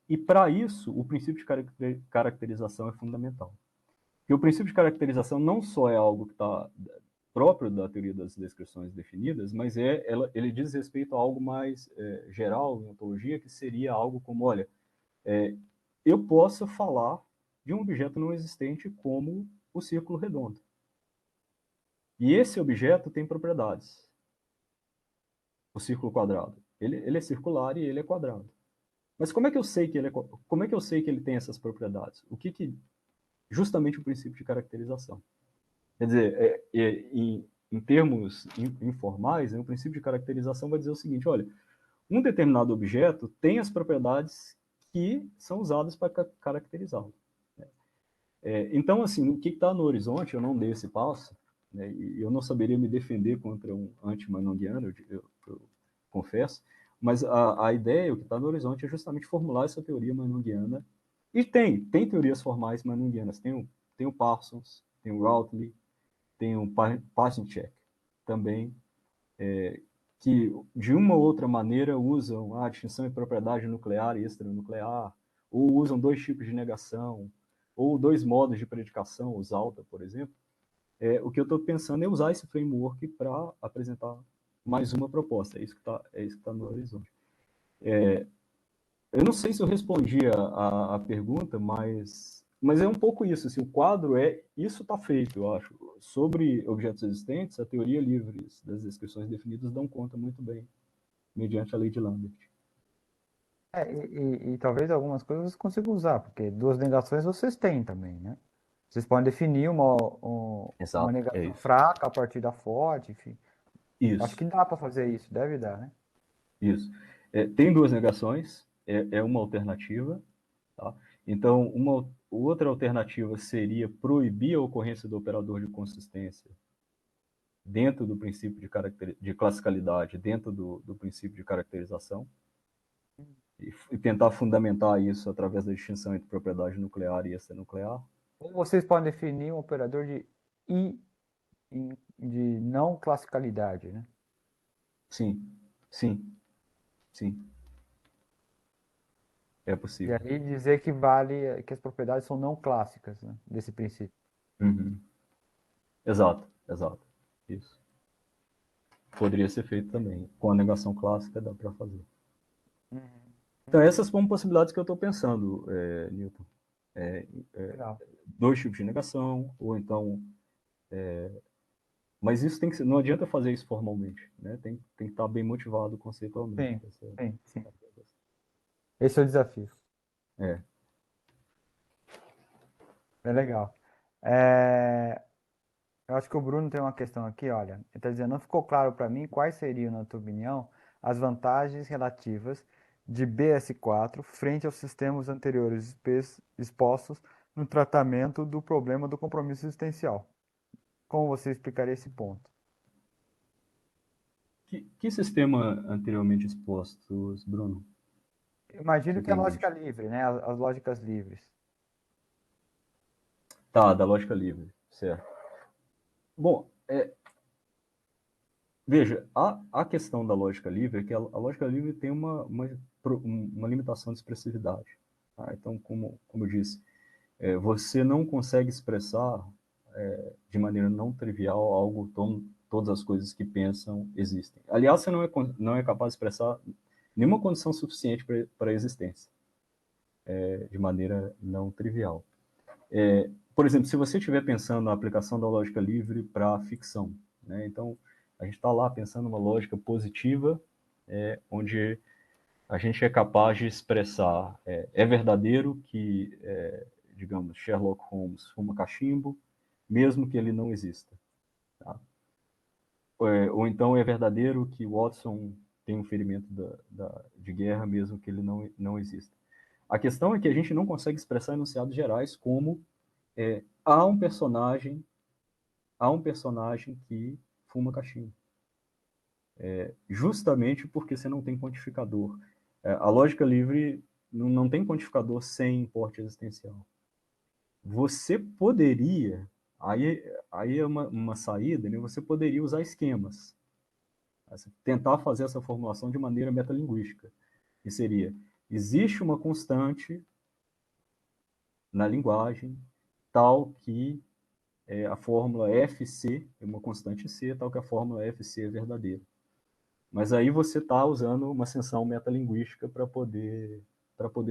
e para isso o princípio de caracterização é fundamental. Porque o princípio de caracterização não só é algo que está próprio da teoria das descrições definidas, mas ele diz respeito a algo mais geral em ontologia, que seria algo como, olha, eu posso falar de um objeto não existente como o círculo redondo. E esse objeto tem propriedades. O círculo quadrado. Ele é circular e ele é quadrado. Mas como é que eu sei que como é que eu sei que ele tem essas propriedades? Justamente o princípio de caracterização. Quer dizer, em termos informais, né, o princípio de caracterização vai dizer o seguinte, olha, um determinado objeto tem as propriedades que são usadas para caracterizá-lo. Então, assim, o que está no horizonte, eu não dei esse passo, né, e eu não saberia me defender contra um anti-manonguiano, eu confesso, mas a ideia, o que está no horizonte, é justamente formular essa teoria manonguiana, e tem teorias formais manonguianas, tem o Parsons, tem o Routley, tem o Paschencheck também, que de uma ou outra maneira usam a distinção de propriedade nuclear e extranuclear, ou usam dois tipos de negação, ou dois modos de predicação, os alta, por exemplo. O que eu estou pensando é usar esse framework para apresentar mais uma proposta. É isso que está no horizonte. Eu não sei se eu respondi a pergunta, mas é um pouco isso. Assim, o quadro isso está feito, eu acho. Sobre objetos existentes, a teoria livre das descrições definidas dão conta muito bem, mediante a lei de Lambert. E talvez algumas coisas você consiga usar, porque duas negações vocês têm também, né? Vocês podem definir uma Exato, é negação isso. fraca a partir da forte, enfim. Acho Isso, que dá para fazer isso, deve dar, né? isso. Tem duas negações, uma alternativa. Tá? Então, uma outra alternativa seria proibir a ocorrência do operador de consistência dentro do princípio de classicalidade, dentro do princípio de caracterização, e tentar fundamentar isso através da distinção entre propriedade nuclear e extranuclear. Ou vocês podem definir um operador de não classicalidade, né? Sim, sim, sim. É E possível. aí dizer que vale, que as propriedades são não clássicas, né, desse princípio. Uhum. Exato, exato. Isso. Poderia ser feito também. Com a negação clássica dá para fazer. Uhum. Então, Uhum. essas são possibilidades que eu estou pensando, Newton. É, Legal. dois tipos de negação, ou então. Mas isso tem que ser, não adianta fazer isso formalmente, né? Tem que estar bem motivado conceitualmente. Sim, Essa sim, sim. é a questão. Esse é o desafio. É. É legal. É, eu acho que o Bruno tem uma questão aqui, olha. Ele está dizendo, não ficou claro para mim quais seriam, na tua opinião, as vantagens relativas de BS4 frente aos sistemas anteriores expostos no tratamento do problema do compromisso existencial. Como você explicaria esse ponto? Que sistema anteriormente expostos, Bruno? Imagino Você que é a tem em lógica mente? livre, né? As lógicas livres. Tá, da lógica livre, certo. Bom, veja, a questão da lógica livre é que a lógica livre tem uma limitação de expressividade. Tá? Então, como eu disse, você não consegue expressar de maneira não trivial algo, todas as coisas que pensam existem. Aliás, você não é capaz de expressar nenhuma condição suficiente para a existência, de maneira não trivial. Por exemplo, se você estiver pensando na aplicação da lógica livre para a ficção, né? Então, a gente está lá pensando uma lógica positiva, onde a gente é capaz de expressar, é verdadeiro que, digamos, Sherlock Holmes fuma cachimbo, mesmo que ele não exista. Tá? Ou então é verdadeiro que Watson tem um ferimento de guerra, mesmo que ele não exista. A questão é que a gente não consegue expressar enunciados gerais como há um personagem que fuma cachimbo, justamente porque você não tem quantificador. A lógica livre não tem quantificador sem importe existencial. Você poderia, aí é uma saída, né? Você poderia usar esquemas, tentar fazer essa formulação de maneira metalinguística, que seria, existe uma constante na linguagem tal que a fórmula FC é uma constante C, tal que a fórmula FC é verdadeira. Mas aí você está usando uma ascensão metalinguística para poder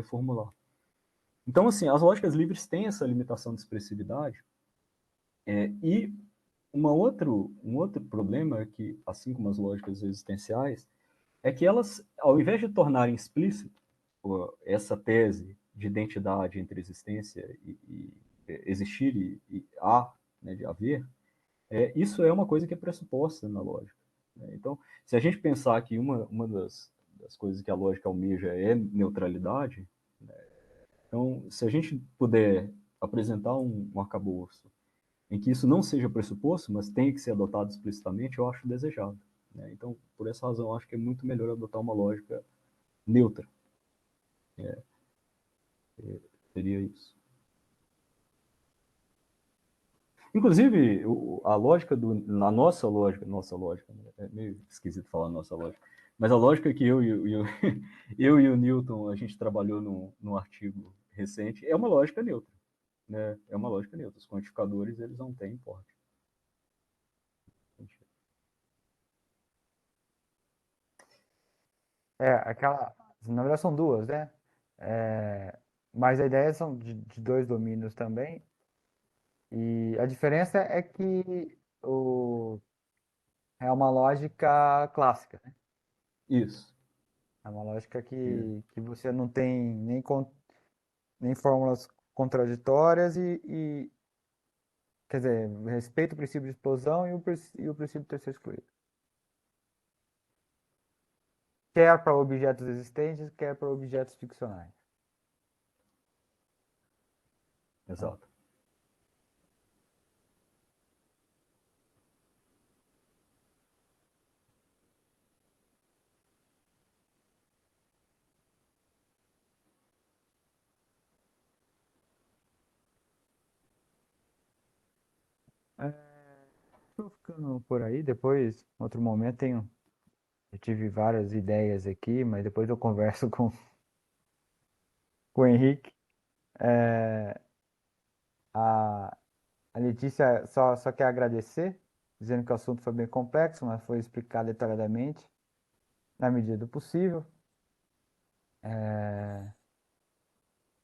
formular. Então, assim, as lógicas livres têm essa limitação de expressividade, e um outro problema é que, assim como as lógicas existenciais, é que elas, ao invés de tornarem explícito essa tese de identidade entre existência e existir e há, né, de haver, isso é uma coisa que é pressuposta na lógica. Né? Então, se a gente pensar que uma das coisas que a lógica almeja é neutralidade, então, se a gente puder apresentar um arcabouço em que isso não seja pressuposto, mas tenha que ser adotado explicitamente, eu acho desejável. Né? Então, por essa razão, eu acho que é muito melhor adotar uma lógica neutra. Seria isso. Inclusive, a lógica na nossa lógica, né? É meio esquisito falar nossa lógica, mas a lógica que eu e o Newton a gente trabalhou num artigo recente é uma lógica neutra, né? É uma lógica neutra. Os quantificadores eles não têm importe. É, aquela. Na verdade, são duas, né? É, mas a ideia são de dois domínios também. E a diferença é que é uma lógica clássica, né? Isso. É uma lógica É. que você não tem nem fórmulas contraditórias quer dizer, respeita o princípio de explosão e o princípio de ter sido excluído. Quer para objetos existentes, quer para objetos ficcionais. Tá? Exato. É, tô ficando por aí, depois, em outro momento, eu tive várias ideias aqui, mas depois eu converso com o Henrique. A, a Letícia só quer agradecer, dizendo que o assunto foi bem complexo, mas foi explicado detalhadamente, na medida do possível.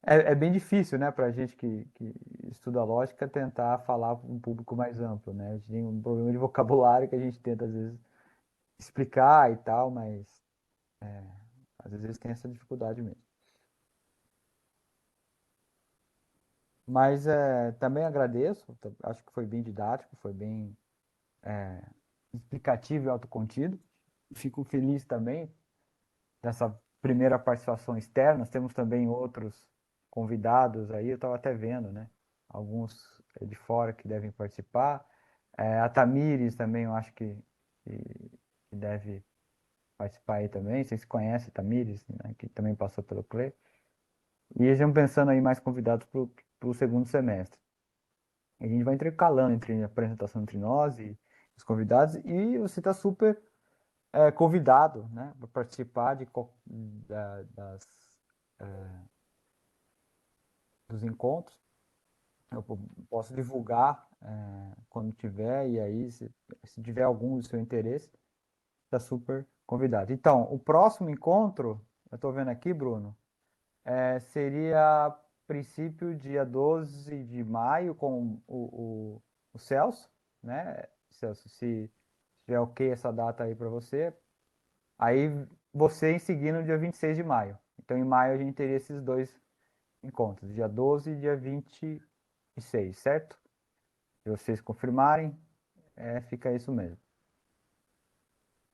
É bem difícil, né, para a gente que estuda lógica tentar falar para um público mais amplo, né? A gente tem um problema de vocabulário que a gente tenta, às vezes, explicar e tal, mas às vezes tem essa dificuldade mesmo. Mas também agradeço, acho que foi bem didático, foi bem explicativo e autocontido. Fico feliz também dessa primeira participação externa. Nós temos também outros convidados aí, eu estava até vendo, né? Alguns de fora que devem participar. A Tamires também, eu acho que deve participar aí também. Vocês conhecem a Tamires, né? Que também passou pelo CLE. E eles estão pensando aí mais convidados para o segundo semestre. A gente vai intercalando entre a apresentação entre nós e os convidados, e você está super convidado, né, para participar das, dos encontros. Eu posso divulgar quando tiver, e aí, se tiver algum do seu interesse, está super convidado. Então, o próximo encontro, eu estou vendo aqui, Bruno, seria princípio dia 12 de maio com o Celso, né? Celso, se tiver ok essa data aí para você, aí você em seguida no dia 26 de maio. Então, em maio a gente teria esses dois encontros, dia 12 e dia 26, certo? Se vocês confirmarem, fica isso mesmo.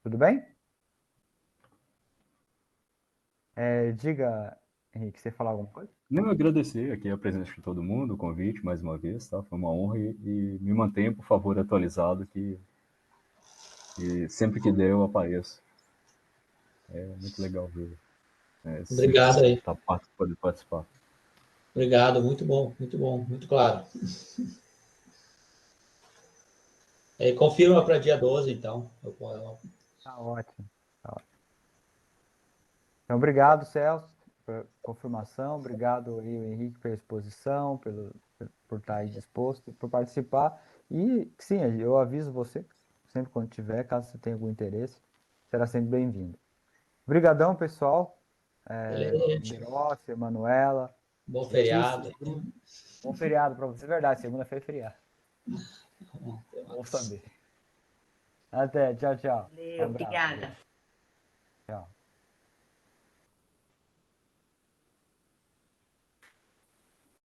Tudo bem? Diga, Henrique, você falar alguma coisa? Não, agradecer aqui a presença de todo mundo, o convite mais uma vez, tá? Foi uma honra e me mantenha, por favor, atualizado que sempre que der eu apareço. É muito legal ver, sempre Obrigado aí. tá, poder participar. Obrigado, muito bom, muito claro. Confirma para dia 12, então. Tá ótimo. Tá ótimo. Então, obrigado, Celso, pela confirmação. Obrigado aí, o Henrique, pela exposição, por estar aí disposto, por participar. E, sim, eu aviso você, sempre quando tiver, caso você tenha algum interesse, será sempre bem-vindo. Obrigadão, pessoal. Beleza, gente. Birossi, Manuela, Bom Letícia, feriado. Bruno. Bom feriado para você, é verdade, segunda-feira é feriado. Até Bom mais. saber. Até, tchau, tchau. Um Valeu, abraço. obrigada.